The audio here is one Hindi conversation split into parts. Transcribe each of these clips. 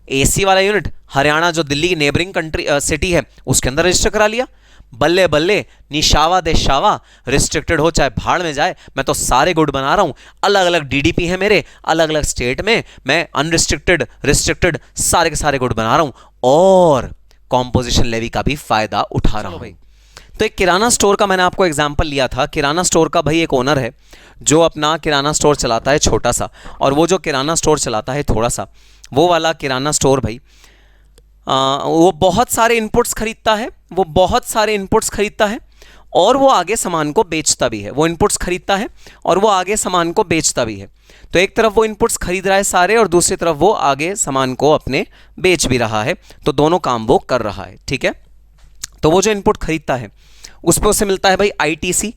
एसी वाला यूनिट हरियाणा जो दिल्ली की नेबरिंग कंट्री सिटी है उसके अंदर रजिस्टर करा लिया। बल्ले बल्ले निशावा दे शावा, रिस्ट्रिक्टेड हो चाहे भाड़ में जाए, मैं तो सारे गुड बना रहा हूं। अलग अलग डीडीपी है मेरे, अलग अलग स्टेट में मैं अनरिस्ट्रिक्टेड रिस्ट्रिक्टेड सारे के सारे गुड बना रहा हूं और कॉम्पोजिशन लेवी का भी फायदा उठा रहा हूं भाई। तो एक किराना स्टोर का मैंने आपको एग्जांपल लिया था। किराना स्टोर का भाई एक ओनर है जो अपना किराना स्टोर चलाता है छोटा सा, और वो जो किराना स्टोर चलाता है थोड़ा सा, वो वाला किराना स्टोर भाई वो बहुत सारे इनपुट्स खरीदता है, वो बहुत सारे इनपुट्स खरीदता है और वो आगे सामान को बेचता भी है। वो इनपुट्स खरीदता है और वो आगे सामान को बेचता भी है। तो एक तरफ वो इनपुट्स खरीद रहा है सारे और दूसरी तरफ वो आगे सामान को अपने बेच भी रहा है, तो दोनों काम वो कर रहा है, ठीक है। तो वो जो इनपुट खरीदता है उस पर उसे मिलता है भाई आईटीसी,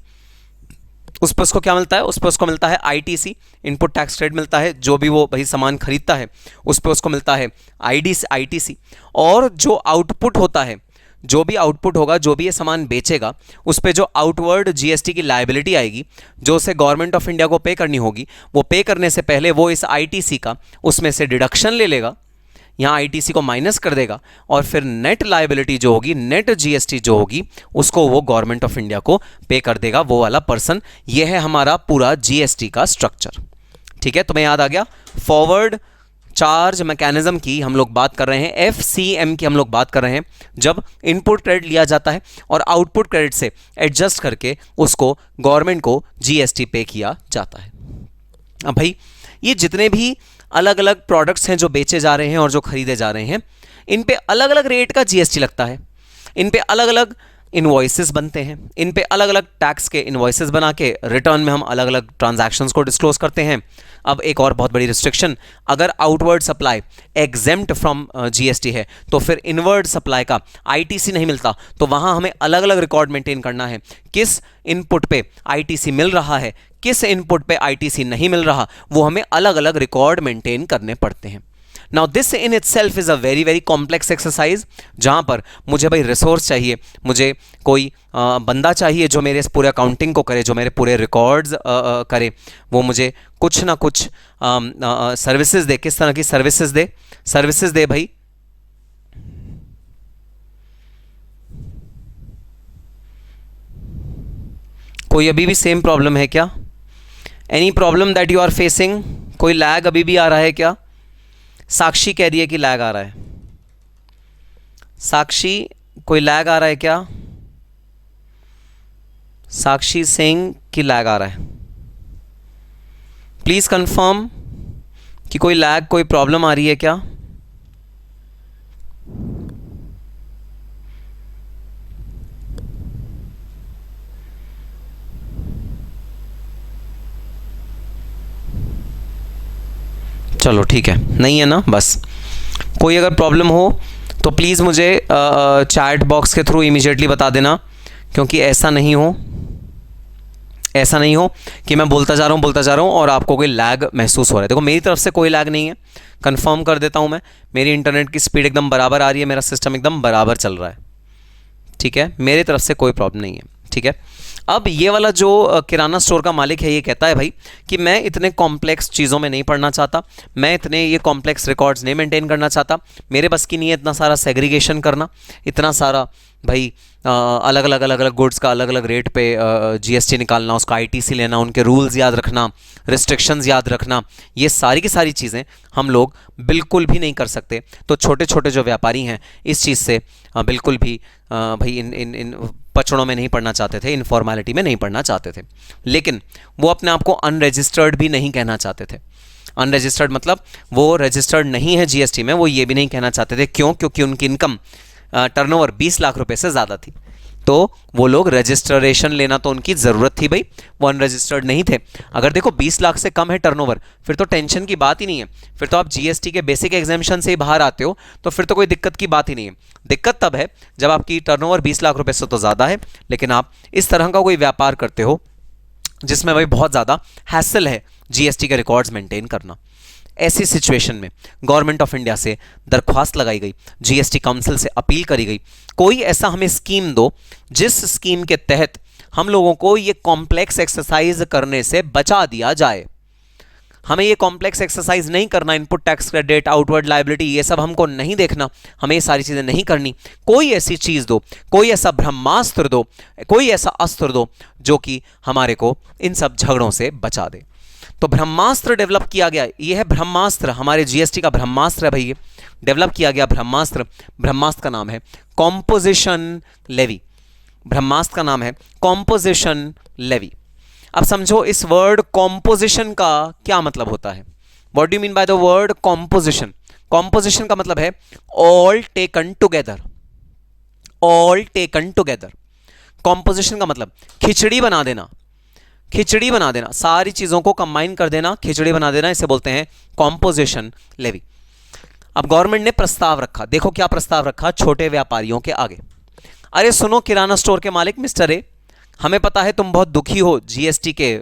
उस पर उसको क्या मिलता है, उस पर उसको मिलता है आईटीसी, इनपुट टैक्स क्रेडिट मिलता है। जो भी वो भाई सामान खरीदता है उस पर उसको मिलता है आईटीसी। और जो आउटपुट होता है, जो भी आउटपुट होगा, जो भी ये सामान बेचेगा, उस पर जो आउटवर्ड जीएसटी की लायबिलिटी आएगी जो उसे गवर्नमेंट ऑफ इंडिया को पे करनी होगी, वो पे करने से पहले वो इस आईटीसी का उसमें से डिडक्शन ले लेगा, यहाँ आईटीसी को माइनस कर देगा और फिर नेट लायबिलिटी जो होगी, नेट जीएसटी जो होगी, उसको वो गवर्नमेंट ऑफ इंडिया को पे कर देगा वो वाला पर्सन। ये है हमारा पूरा जीएसटी का स्ट्रक्चर, ठीक है। तुम्हें याद आ गया। फॉरवर्ड चार्ज मैकेनिज्म की हम लोग बात कर रहे हैं, एफसीएम की हम लोग बात कर रहे हैं, जब इनपुट क्रेडिट लिया जाता है और आउटपुट क्रेडिट से एडजस्ट करके उसको गवर्नमेंट को जीएसटी पे किया जाता है। अब भाई ये जितने भी अलग अलग प्रोडक्ट्स हैं जो बेचे जा रहे हैं और जो खरीदे जा रहे हैं, इन पे अलग अलग रेट का जीएसटी लगता है, इन पे अलग अलग इनवॉइसेस बनते हैं, इन पे अलग अलग टैक्स के इनवॉइसेस बना के रिटर्न में हम अलग अलग ट्रांजैक्शंस को डिस्क्लोज करते हैं। अब एक और बहुत बड़ी रिस्ट्रिक्शन, अगर outward supply exempt from GST है तो फिर इनवर्ड सप्लाई का आईटीसी नहीं मिलता, तो वहाँ हमें अलग अलग रिकॉर्ड मेंटेन करना है, किस इनपुट पे आईटीसी मिल रहा है, किस इनपुट पे आईटीसी नहीं मिल रहा, वो हमें अलग अलग रिकॉर्ड मेंटेन करने पड़ते हैं। Now this in itself is a very very complex exercise, जहां पर मुझे भाई रिसोर्स चाहिए, मुझे कोई बंदा चाहिए जो मेरे इस पूरे अकाउंटिंग को करे, जो मेरे पूरे रिकॉर्ड्स करे, वो मुझे कुछ ना कुछ सर्विसेज दे। किस तरह की सर्विसेज दे? सर्विसेज दे भाई कोई अभी भी सेम प्रॉब्लम है क्या? Any problem that you are facing? कोई लैग अभी भी आ रहा है क्या? साक्षी कह रही है कि लैग आ रहा है। साक्षी, कोई लैग आ रहा है क्या? साक्षी सिंह कि लैग आ रहा है। प्लीज कंफर्म कि कोई लैग, कोई प्रॉब्लम आ रही है क्या? चलो ठीक है, नहीं है ना। बस कोई अगर प्रॉब्लम हो तो प्लीज़ मुझे चैट बॉक्स के थ्रू इमीडिएटली बता देना, क्योंकि ऐसा नहीं हो कि मैं बोलता जा रहा हूँ और आपको कोई लैग महसूस हो रहा है। देखो मेरी तरफ से कोई लैग नहीं है, कंफर्म कर देता हूँ मैं, मेरी इंटरनेट की स्पीड एकदम बराबर आ रही है, मेरा सिस्टम एकदम बराबर चल रहा है, ठीक है। मेरी तरफ से कोई प्रॉब्लम नहीं है, ठीक है। अब ये वाला जो किराना स्टोर का मालिक है, ये कहता है भाई कि मैं इतने कॉम्प्लेक्स चीज़ों में नहीं पढ़ना चाहता, मैं इतने ये कॉम्प्लेक्स रिकॉर्ड्स नहीं मेंटेन करना चाहता, मेरे बस की नहीं है इतना सारा सेग्रीगेशन करना, इतना सारा भाई अलग अलग गुड्स का अलग अलग रेट पे जीएसटी निकालना, उसका आईटीसी लेना, उनके रूल्स याद रखना, रिस्ट्रिक्शंस याद रखना, ये सारी की सारी चीज़ें हम लोग बिल्कुल भी नहीं कर सकते। तो छोटे छोटे जो व्यापारी हैं इस चीज़ से बिल्कुल भी भाई इन पचड़ों में नहीं पढ़ना चाहते थे, इन फॉर्मेलिटी में नहीं पढ़ना चाहते थे। लेकिन वो अपने आप को अनरजिस्टर्ड भी नहीं कहना चाहते थे। अनरजिस्टर्ड मतलब वो रजिस्टर्ड नहीं है जीएसटी में, वो ये भी नहीं कहना चाहते थे। क्यों? क्योंकि उनकी इनकम टर्नओवर 20 लाख रुपए से ज़्यादा थी, तो वो लोग रजिस्ट्रेशन लेना तो उनकी ज़रूरत थी भाई, वो अनरजिस्टर्ड नहीं थे। अगर देखो 20 लाख से कम है टर्नओवर, फिर तो टेंशन की बात ही नहीं है, फिर तो आप जीएसटी के बेसिक एग्जेम्पशन से ही बाहर आते हो, तो फिर तो कोई दिक्कत की बात ही नहीं है। दिक्कत तब है जब आपकी टर्नओवर 20 लाख रुपए से तो ज़्यादा है, लेकिन आप इस तरह का कोई व्यापार करते हो जिसमें भाई बहुत ज़्यादा हैसल है जीएसटी के रिकॉर्ड्स मेंटेन करना। ऐसी सिचुएशन में गवर्नमेंट ऑफ इंडिया से दरख्वास्त लगाई गई, जीएसटी काउंसिल से अपील करी गई, कोई ऐसा हमें स्कीम दो जिस स्कीम के तहत हम लोगों को ये कॉम्प्लेक्स एक्सरसाइज करने से बचा दिया जाए। हमें ये कॉम्प्लेक्स एक्सरसाइज नहीं करना, input tax credit, outward liability, ये सब हमको नहीं देखना, हमें ये सारी चीजें नहीं करनी। कोई ऐसी चीज दो, कोई ऐसा ब्रह्मास्त्र दो, कोई ऐसा अस्त्र दो जो कि हमारे को इन सब झगड़ों से बचा दे। तो ब्रह्मास्त्र डेवलप किया गया, ये है ब्रह्मास्त्र, हमारे जीएसटी का ब्रह्मास्त्र है भाई, ये डेवलप किया गया ब्रह्मास्त्र। ब्रह्मास्त्र का नाम है कॉम्पोजिशन लेवी, ब्रह्मास्त्र का नाम है कॉम्पोजिशन लेवी। अब समझो इस वर्ड कॉम्पोजिशन का क्या मतलब होता है। What do you mean by the word composition? Composition का मतलब है all taken together, all taken together. Composition का मतलब खिचड़ी बना देना, खिचड़ी बना देना, सारी चीजों को कंबाइन कर देना, खिचड़ी बना देना, इसे बोलते हैं कॉम्पोजिशन लेवी। अब गवर्नमेंट ने प्रस्ताव रखा, देखो क्या प्रस्ताव रखा छोटे व्यापारियों के आगे। अरे सुनो किराना स्टोर के मालिक मिस्टर ए, हमें पता है तुम बहुत दुखी हो जीएसटी के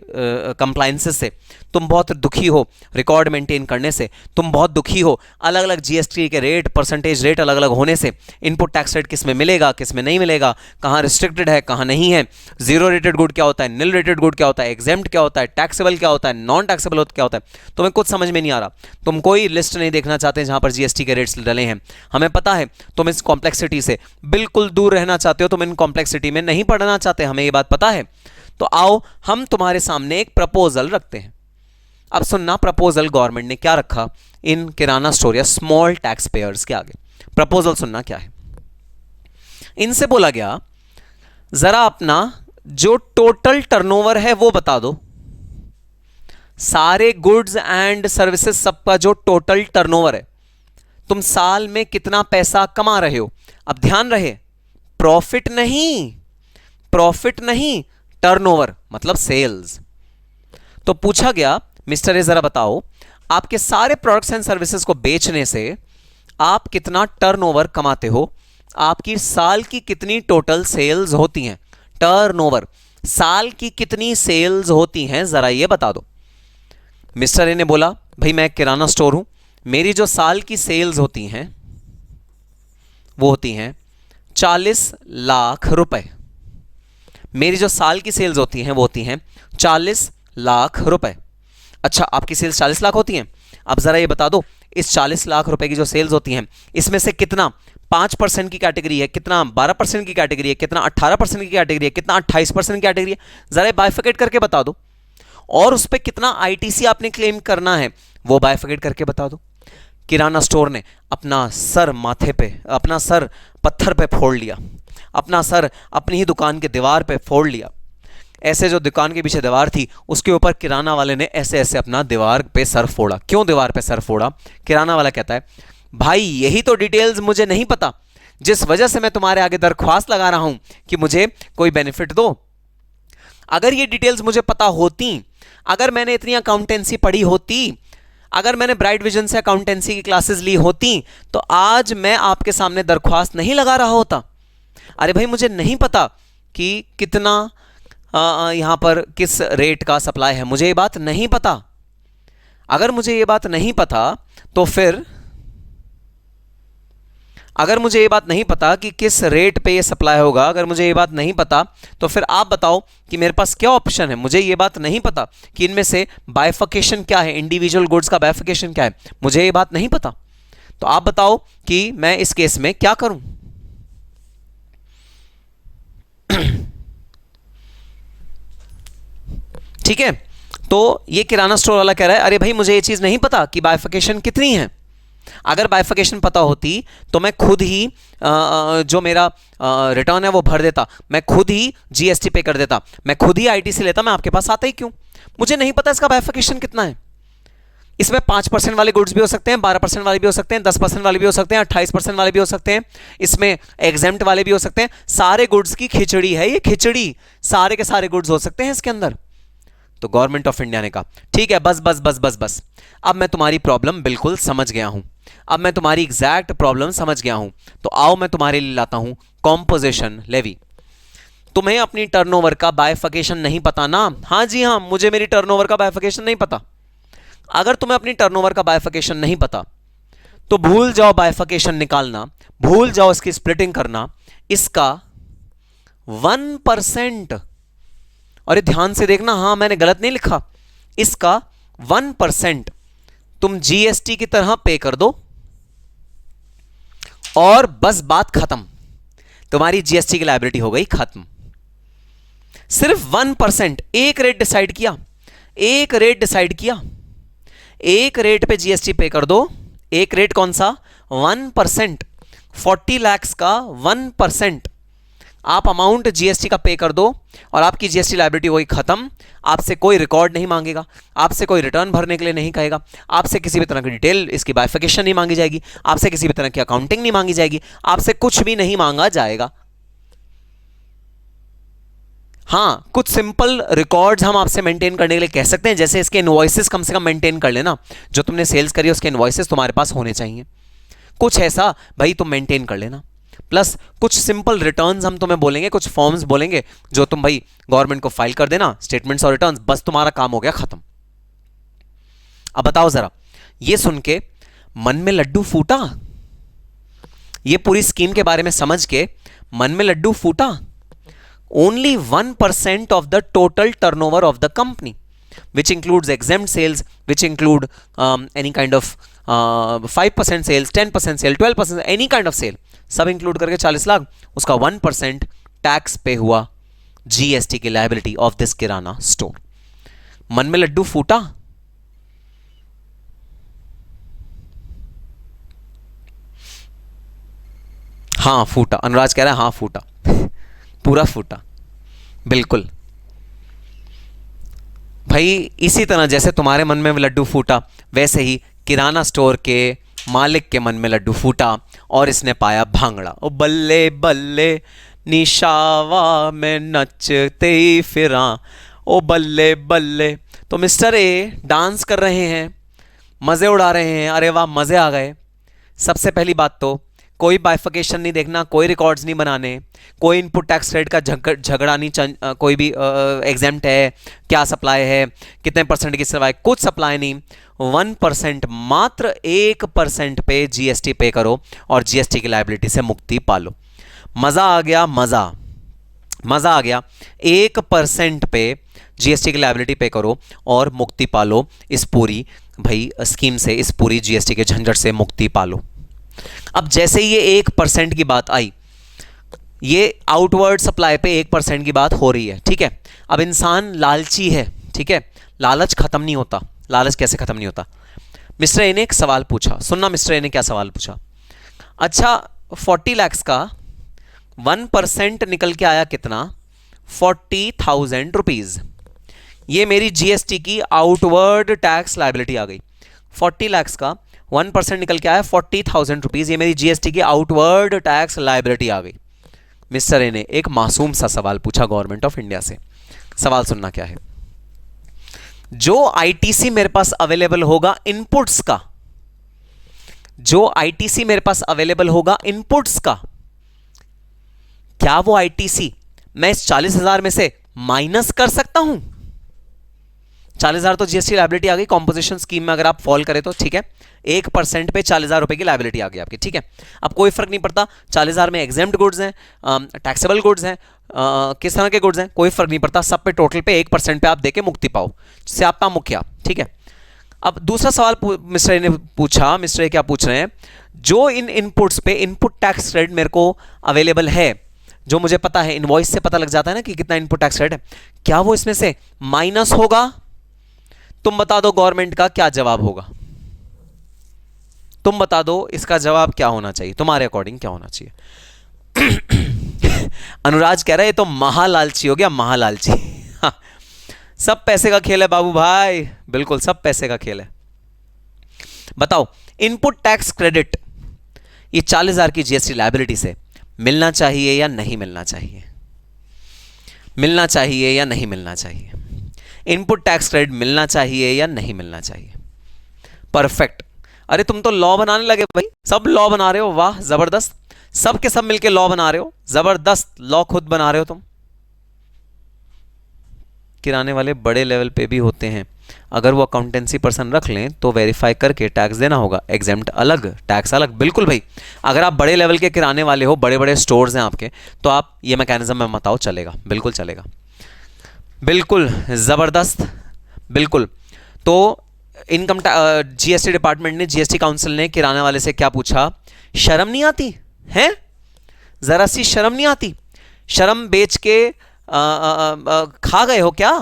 कंप्लायंसेस से, तुम बहुत दुखी हो रिकॉर्ड मेंटेन करने से, तुम बहुत दुखी हो अलग अलग जीएसटी के रेट, परसेंटेज रेट अलग अलग होने से, इनपुट टैक्स रेट किस में मिलेगा किस में नहीं मिलेगा, कहाँ रिस्ट्रिक्टेड है कहाँ नहीं है, जीरो रेटेड गुड क्या होता है, निल रेटेड गुड क्या होता है, एग्जेम्प्ट क्या होता है, टैक्सेबल क्या होता है, नॉन टैक्सेबल क्या होता है, तुम्हें कुछ समझ में नहीं आ रहा। तुम कोई लिस्ट नहीं देखना चाहते जहां पर जीएसटी के रेट्स डले हैं, हमें पता है तुम इस कॉम्प्लेक्सिटी से बिल्कुल दूर रहना चाहते हो, तुम इन कॉम्प्लेक्सिटी में नहीं पढ़ना चाहते, हमें ये बात पता है। तो आओ हम तुम्हारे सामने एक प्रपोजल रखते हैं। अब सुनना प्रपोजल गवर्नमेंट ने क्या रखा इन किराना स्टोर या स्मॉल टैक्स पेयर्स के आगे। प्रपोजल सुनना क्या है। इनसे बोला गया जरा अपना जो टोटल टर्नओवर है वो बता दो, सारे गुड्स एंड सर्विसेज सबका जो टोटल टर्नओवर है, तुम साल में कितना पैसा कमा रहे हो। अब ध्यान रहे प्रॉफिट नहीं, प्रॉफिट नहीं, टर्नओवर मतलब सेल्स। तो पूछा गया मिस्टर ए जरा बताओ आपके सारे प्रोडक्ट्स एंड सर्विसेज को बेचने से आप कितना टर्नओवर कमाते हो, आपकी साल की कितनी टोटल सेल्स होती हैं। टर्नओवर साल की कितनी सेल्स होती हैं जरा ये बता दो। मिस्टर ए ने बोला भाई मैं किराना स्टोर हूं, मेरी जो साल की सेल्स होती हैं वो होती हैं 40 लाख रुपए। मेरी जो साल की सेल्स होती हैं वो होती हैं 40 लाख रुपए। अच्छा आपकी सेल्स 40 लाख होती हैं, अब जरा ये बता दो इस 40 लाख रुपए की जो सेल्स होती हैं इसमें से कितना 5% की कैटेगरी है, कितना 12% की कैटेगरी है, कितना 18% की कैटेगरी है, कितना 28% की कैटेगरी है, जरा बाइफिकेट करके बता दो। और उस पर कितना आईटीसी आपने क्लेम करना है वो बाइफिकेट करके बता दो। किराना स्टोर ने अपना सर माथे पे, अपना सर पत्थर पे फोड़ लिया, अपना सर अपनी ही दुकान के दीवार पे फोड़ लिया। ऐसे जो दुकान के पीछे दीवार थी उसके ऊपर किराना वाले ने ऐसे ऐसे अपना दीवार पे सर फोड़ा। क्यों दीवार पे सर फोड़ा? किराना वाला कहता है भाई यही तो डिटेल्स मुझे नहीं पता जिस वजह से मैं तुम्हारे आगे दरख्वास्त लगा रहा हूं कि मुझे कोई बेनिफिट दो। अगर ये डिटेल्स मुझे पता होती, अगर मैंने इतनी अकाउंटेंसी पढ़ी होती, अगर मैंने ब्राइट विजन से अकाउंटेंसी की क्लासेस ली होती तो आज मैं आपके सामने दरख्वास्त नहीं लगा रहा होता। अरे भाई मुझे नहीं पता कि कितना यहां पर किस रेट का सप्लाई है, मुझे ये बात नहीं पता। अगर मुझे ये बात नहीं पता तो फिर, अगर मुझे ये बात नहीं पता कि किस रेट पे ये सप्लाई होगा, अगर मुझे ये बात नहीं पता तो फिर आप बताओ कि मेरे पास क्या ऑप्शन है। मुझे ये बात नहीं पता कि इनमें से बाइफिकेशन क्या है, इंडिविजुअल गुड्स का बाइफिकेशन क्या है, मुझे ये बात नहीं पता। तो आप बताओ कि मैं इस केस में क्या करूं। ठीक है, तो ये किराना स्टोर वाला कह रहा है अरे भाई मुझे ये चीज नहीं पता कि बाइफिकेशन कितनी है। अगर बाइफिकेशन पता होती तो मैं खुद ही जो मेरा रिटर्न है वो भर देता, मैं खुद ही जीएसटी पे कर देता, मैं खुद ही आईटीसी लेता, मैं आपके पास आता ही क्यों। मुझे नहीं पता इसका बाइफिकेशन कितना है। इसमें 5% वाले गुड्स भी हो सकते हैं, 12% वाले भी हो सकते हैं, 10% वाले भी हो सकते हैं, 28% वाले भी हो सकते हैं, इसमें एग्जेम्प्ट वाले भी हो सकते हैं। सारे गुड्स की खिचड़ी है ये, खिचड़ी, सारे के सारे गुड्स हो सकते हैं इसके अंदर। तो गवर्नमेंट ऑफ इंडिया ने कहा ठीक है बस बस बस बस बस, अब मैं तुम्हारी प्रॉब्लम बिल्कुल समझ गया हूं, अब मैं तुम्हारी एग्जैक्ट प्रॉब्लम समझ गया हूं। तो आओ मैं तुम्हारे लिए लाता हूं कॉम्पोजिशन लेवी। तुम्हें अपनी टर्नओवर का बाइफिकेशन नहीं पता ना? हाँ जी हाँ, मुझे मेरी टर्नओवर का बाइफिकेशन नहीं पता। अगर तुम्हें अपनी टर्नओवर का बाइफिकेशन नहीं पता तो भूल जाओ बाइफिकेशन निकालना, भूल जाओ इसकी स्प्लिटिंग करना। इसका 1%, और ध्यान से देखना, हाँ मैंने गलत नहीं लिखा, इसका 1% तुम जीएसटी की तरह पे कर दो और बस बात खत्म, तुम्हारी जीएसटी की लायबिलिटी हो गई खत्म। सिर्फ 1%, एक रेट डिसाइड किया, एक रेट डिसाइड किया, एक रेट पे जीएसटी पे कर दो। एक रेट कौन सा? 1%। 40 लाख का 1% आप अमाउंट जीएसटी का पे कर दो और आपकी जीएसटी लायबिलिटी वही खत्म। आपसे कोई रिकॉर्ड नहीं मांगेगा, आपसे कोई रिटर्न भरने के लिए नहीं कहेगा, आपसे किसी भी तरह की डिटेल, इसकी बाइफिकेशन नहीं मांगी जाएगी, आपसे किसी भी तरह की अकाउंटिंग नहीं मांगी जाएगी, आपसे कुछ भी नहीं मांगा जाएगा। हाँ, कुछ सिंपल रिकॉर्ड्स हम आपसे मेंटेन करने के लिए कह सकते हैं, जैसे इसके इनवॉइसेस कम से कम मेंटेन कर लेना, जो तुमने सेल्स करी उसके इनवॉइसेस तुम्हारे पास होने चाहिए, कुछ ऐसा भाई तुम मेंटेन कर लेना। प्लस कुछ सिंपल रिटर्न्स हम तुम्हें बोलेंगे, कुछ फॉर्म्स बोलेंगे जो तुम भाई गवर्नमेंट को फाइल कर देना, स्टेटमेंट्स और रिटर्न्स, बस तुम्हारा काम हो गया खत्म। अब बताओ जरा, ये सुन के मन में लड्डू फूटा? ये पूरी स्कीम के बारे में समझ के मन में लड्डू फूटा? Only 1% of the total turnover of the company, which includes exempt sales, which include any kind of 5% sales, 10% sale, 12%, any kind of sale, सब इंक्लूड करके 40 लाख, उसका 1% टैक्स पे हुआ जीएसटी की liability of this kirana store. मन में लड्डू फूटा? हाँ फूटा, अनुराज कह रहा है हाँ फूटा, पूरा फूटा, बिल्कुल भाई। इसी तरह जैसे तुम्हारे मन में लड्डू फूटा, वैसे ही किराना स्टोर के मालिक के मन में लड्डू फूटा और इसने पाया भांगड़ा। ओ बल्ले बल्ले निशावा में नचते ही फिरा, ओ बल्ले बल्ले। तो मिस्टर ए डांस कर रहे हैं, मज़े उड़ा रहे हैं, अरे वाह मज़े आ गए। सबसे पहली बात तो कोई बाइफिकेशन नहीं देखना, कोई रिकॉर्ड्स नहीं बनाने, कोई इनपुट टैक्स क्रेडिट का झगड़ा नहीं, कोई भी एग्जेम्प्ट है, क्या सप्लाई है, कितने परसेंट की सप्लाई, कुछ सप्लाई नहीं। 1%, मात्र 1% पे जीएसटी पे करो और जीएसटी की लायबिलिटी से मुक्ति पालो। मज़ा आ गया, मज़ा आ गया। 1% पे जीएसटी की लायबिलिटी पे करो और मुक्ति पालो इस पूरी भाई स्कीम से, इस पूरी जीएसटी के झंझट से मुक्ति पालो। अब जैसे ही ये 1% की बात आई, ये आउटवर्ड सप्लाई पे 1% की बात हो रही है, ठीक है। अब इंसान लालची है, ठीक है, लालच खत्म नहीं होता। लालच कैसे खत्म नहीं होता? मिस्टर ए ने एक सवाल पूछा, सुनना मिस्टर ए ने क्या सवाल पूछा। अच्छा 40 लाख का 1% निकल के आया कितना? 40,000 रुपीज। ये मेरी जीएसटी की आउटवर्ड टैक्स लायबिलिटी आ गई। 40 लाख का 1% निकल के आया 40,000 रुपीज, ये मेरी जीएसटी की आउटवर्ड टैक्स लायबिलिटी आ गई। मिस्टर ए ने एक मासूम सा सवाल पूछा गवर्नमेंट ऑफ इंडिया से। सवाल सुनना क्या है। जो आईटीसी मेरे पास अवेलेबल होगा इनपुट्स का, जो आईटीसी मेरे पास अवेलेबल होगा इनपुट्स का, क्या वो आईटीसी मैं इस 40,000 में से माइनस कर सकता हूं? 40,000 तो जीएसटी लायबिलिटी आ गई कॉम्पोजिशन स्कीम में, अगर आप फॉल करें तो, ठीक है। 1% पे 40,000 रुपए की लायबिलिटी आ गई आपकी, ठीक है। अब कोई फर्क नहीं पड़ता 40,000 में एग्जेम्प्ट गुड्स हैं, टैक्सेबल गुड्स हैं, किस तरह के गुड्स हैं, कोई फर्क नहीं पड़ता, सब पे टोटल पे 1% पे आप देके मुक्ति पाओ, जिससे आपका मुखिया, ठीक है। अब दूसरा सवाल मिस्टर ए ने पूछा। मिस्टर ए क्या पूछ रहे हैं? जो इन इनपुट्स पे इनपुट टैक्स क्रेडिट मेरे को अवेलेबल है, जो मुझे पता है, इनवॉइस से पता लग जाता है ना कि कितना इनपुट टैक्स क्रेडिट है, क्या वो इसमें से माइनस होगा? तुम बता दो गवर्नमेंट का क्या जवाब होगा, तुम बता दो इसका जवाब क्या होना चाहिए, तुम्हारे अकॉर्डिंग क्या होना चाहिए। अनुराज कह रहा है ये तो महालालची हो गया, महालालची। सब पैसे का खेल है बाबू भाई, बिल्कुल सब पैसे का खेल है। बताओ इनपुट टैक्स क्रेडिट ये 40,000 की जीएसटी लायबिलिटी से मिलना चाहिए या नहीं मिलना चाहिए? मिलना चाहिए या नहीं मिलना चाहिए? इनपुट टैक्स क्रेडिट मिलना चाहिए या नहीं मिलना चाहिए? परफेक्ट। अरे तुम तो लॉ बनाने लगे भाई, सब लॉ बना रहे हो, वाह जबरदस्त, सब के सब मिलके लॉ बना रहे हो, जबरदस्त लॉ खुद बना रहे हो तुम। किराने वाले बड़े लेवल पे भी होते हैं, अगर वो अकाउंटेंसी पर्सन रख लें तो वेरीफाई करके टैक्स देना होगा, एग्जेम्प्ट अलग, टैक्स अलग। बिल्कुल भाई, अगर आप बड़े लेवल के किराने वाले हो, बड़े बड़े स्टोर्स हैं आपके, तो आप ये मैकेनिज्म में मत आओ, चलेगा, बिल्कुल चलेगा, बिल्कुल ज़बरदस्त, बिल्कुल। तो इनकम जीएसटी डिपार्टमेंट ने, जीएसटी काउंसिल ने किराना वाले से क्या पूछा, शर्म नहीं आती है, जरा सी शर्म नहीं आती, शर्म बेच के खा गए हो क्या,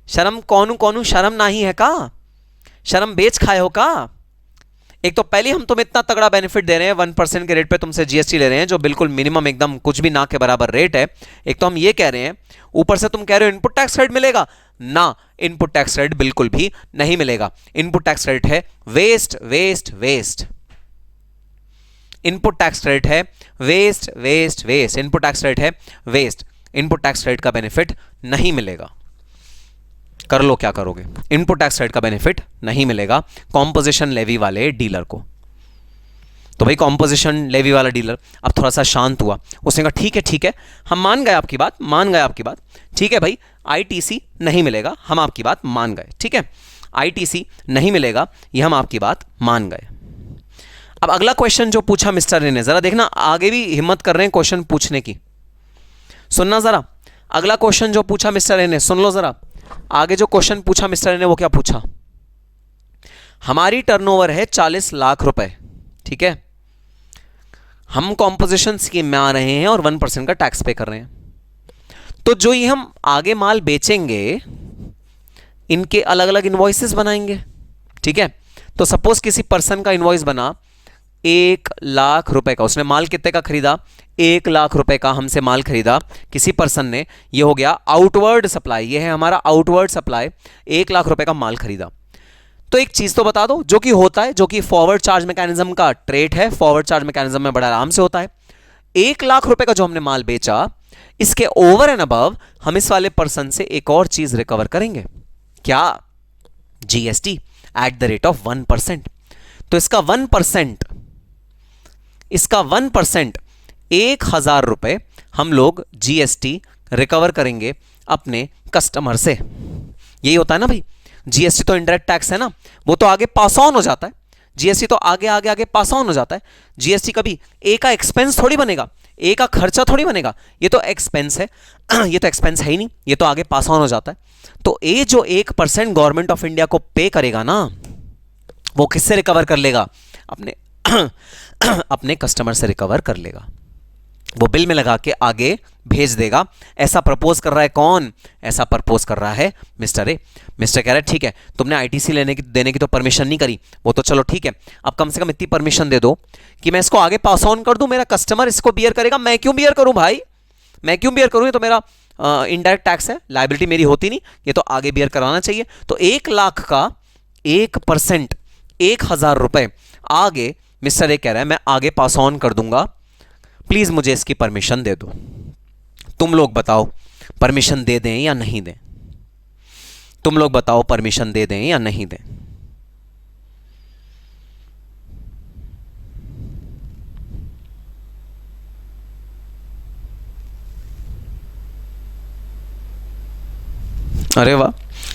शर्म कौन कौन शर्म नहीं है का, शर्म बेच खाए हो का। एक तो पहले हम तुम्हें इतना तगड़ा बेनिफिट दे रहे हैं, 1% के रेट पे तुमसे जीएसटी ले रहे हैं, जो बिल्कुल मिनिमम एकदम कुछ भी ना के बराबर रेट है। एक तो हम ये कह रहे हैं, ऊपर से तुम कह रहे हो इनपुट टैक्स क्रेडिट मिलेगा ना, इनपुट टैक्स क्रेडिट बिल्कुल भी नहीं मिलेगा। इनपुट टैक्स क्रेडिट है waste waste waste, input tax credit है waste waste waste, input tax credit है वेस्ट, इनपुट टैक्स क्रेडिट का बेनिफिट नहीं मिलेगा। कर लो क्या करोगे, इनपुट टैक्स क्रेडिट का बेनिफिट नहीं मिलेगा कॉम्पोजिशन लेवी वाले डीलर को। तो भाई कॉम्पोजिशन लेवी वाला डीलर अब थोड़ा सा शांत हुआ, उसने कहा ठीक है हम मान गए आपकी बात, मान गए आपकी बात, ठीक है भाई आईटीसी नहीं मिलेगा, हम आपकी बात मान गए, ठीक है आईटीसी नहीं मिलेगा, ये हम आपकी बात मान गए। अब अगला क्वेश्चन जो पूछा मिस्टर ने, जरा देखना आगे भी हिम्मत कर रहे हैं क्वेश्चन पूछने की, सुनना जरा, अगला क्वेश्चन जो पूछा मिस्टर ने सुन लो जरा। आगे जो क्वेश्चन पूछा मिस्टर ने वो क्या पूछा, हमारी टर्नओवर है 40 लाख रुपए, ठीक है, हम कॉम्पोजिशन स्कीम में आ रहे हैं और 1% का टैक्स पे कर रहे हैं, तो जो ये हम आगे माल बेचेंगे इनके अलग अलग इनवॉइसेस बनाएंगे, ठीक है। तो सपोज किसी पर्सन का इनवॉइस बना 1 लाख रुपए का, उसने माल कितने का खरीदा, 1 लाख रुपए का हमसे माल खरीदा किसी पर्सन ने, ये हो गया आउटवर्ड सप्लाई, ये है हमारा आउटवर्ड सप्लाई, 1 लाख रुपए का माल खरीदा। तो एक चीज तो बता दो जो कि होता है, जो कि फॉरवर्ड चार्ज मैकेनिज्म का ट्रेट है, फॉरवर्ड चार्ज मैकेनिज्म में बड़ा आराम से होता है। 1 लाख रुपए का जो हमने माल बेचा, इसके ओवर एंड अबव हम इस वाले पर्सन से एक और चीज रिकवर करेंगे, क्या, GST at the rate of 1%। तो इसका 1%, इसका 1% 1000 रुपए हम लोग जीएसटी रिकवर करेंगे अपने कस्टमर से। यही होता है ना भाई, जीएसटी तो इंडायरेक्ट टैक्स है ना, वो तो आगे पास ऑन हो जाता है, जीएसटी तो आगे आगे आगे पास ऑन हो जाता है। जीएसटी कभी ए का एक्सपेंस थोड़ी बनेगा, ए का खर्चा थोड़ी बनेगा, ये तो एक्सपेंस है, ये तो एक्सपेंस है ही नहीं, ये तो आगे पास ऑन हो जाता है। तो ए जो 1% गवर्नमेंट ऑफ इंडिया को पे करेगा ना, वो किससे रिकवर कर लेगा, अपने अपने कस्टमर से रिकवर कर लेगा, वो बिल में लगा के आगे भेज देगा। ऐसा प्रपोज कर रहा है कौन, ऐसा प्रपोज कर रहा है मिस्टर ए। मिस्टर कह रहा है ठीक है तुमने आईटीसी देने की तो परमिशन नहीं करी, वो तो चलो ठीक है, अब कम से कम इतनी परमिशन दे दो कि मैं इसको आगे पास ऑन कर दूं, मेरा कस्टमर इसको बियर करेगा, मैं क्यों बियर करूं भाई, मैं क्यों बियर करूं, ये तो मेरा इनडायरेक्ट टैक्स है, लायबिलिटी मेरी होती नहीं, ये तो आगे बियर करवाना चाहिए। तो 1 लाख का 1% 1000 रुपए आगे मिस्टर ए कह रहा है मैं आगे पास ऑन कर दूंगा, प्लीज मुझे इसकी परमिशन दे दो। तुम लोग बताओ परमिशन दे दें या नहीं दें, तुम लोग बताओ परमिशन दे दें या नहीं दें। अरे वाह,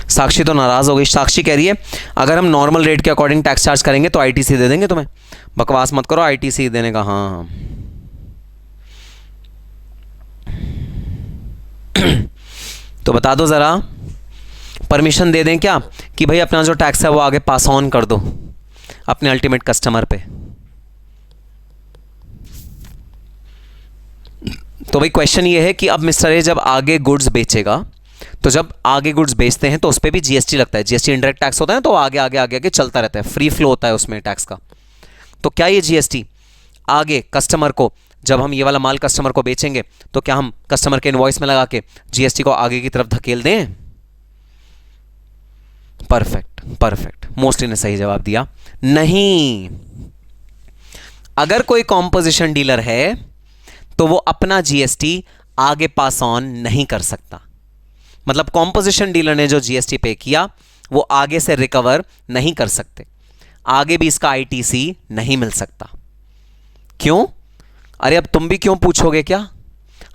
साक्षी तो नाराज हो गई। साक्षी कह रही है अगर हम नॉर्मल रेट के अकॉर्डिंग टैक्स चार्ज करेंगे तो आईटीसी दे देंगे तुम्हें, बकवास मत करो, आईटीसी देने का। हाँ तो बता दो जरा, परमिशन दे दें क्या कि भाई अपना जो टैक्स है वो आगे पास ऑन कर दो अपने अल्टीमेट कस्टमर पे। तो भाई क्वेश्चन ये है कि अब मिस्टर ए जब आगे गुड्स बेचेगा, तो जब आगे गुड्स बेचते हैं तो उस पर भी जीएसटी लगता है, जीएसटी इंडायरेक्ट टैक्स होता है, तो आगे आगे आगे आगे चलता रहता है, फ्री फ्लो होता है उसमें टैक्स का। तो क्या ये जीएसटी आगे कस्टमर को, जब हम ये वाला माल कस्टमर को बेचेंगे तो क्या हम कस्टमर के इनवॉइस में लगा के जीएसटी को आगे की तरफ धकेल दें? परफेक्ट परफेक्ट, मोस्टली ने सही जवाब दिया। नहीं, अगर कोई कॉम्पोजिशन डीलर है तो वो अपना जीएसटी आगे पास ऑन नहीं कर सकता, मतलब कॉम्पोजिशन डीलर ने जो जीएसटी पे किया वो आगे से रिकवर नहीं कर सकते, आगे भी इसका आईटीसी नहीं मिल सकता। क्यों? अरे अब तुम भी क्यों पूछोगे क्या,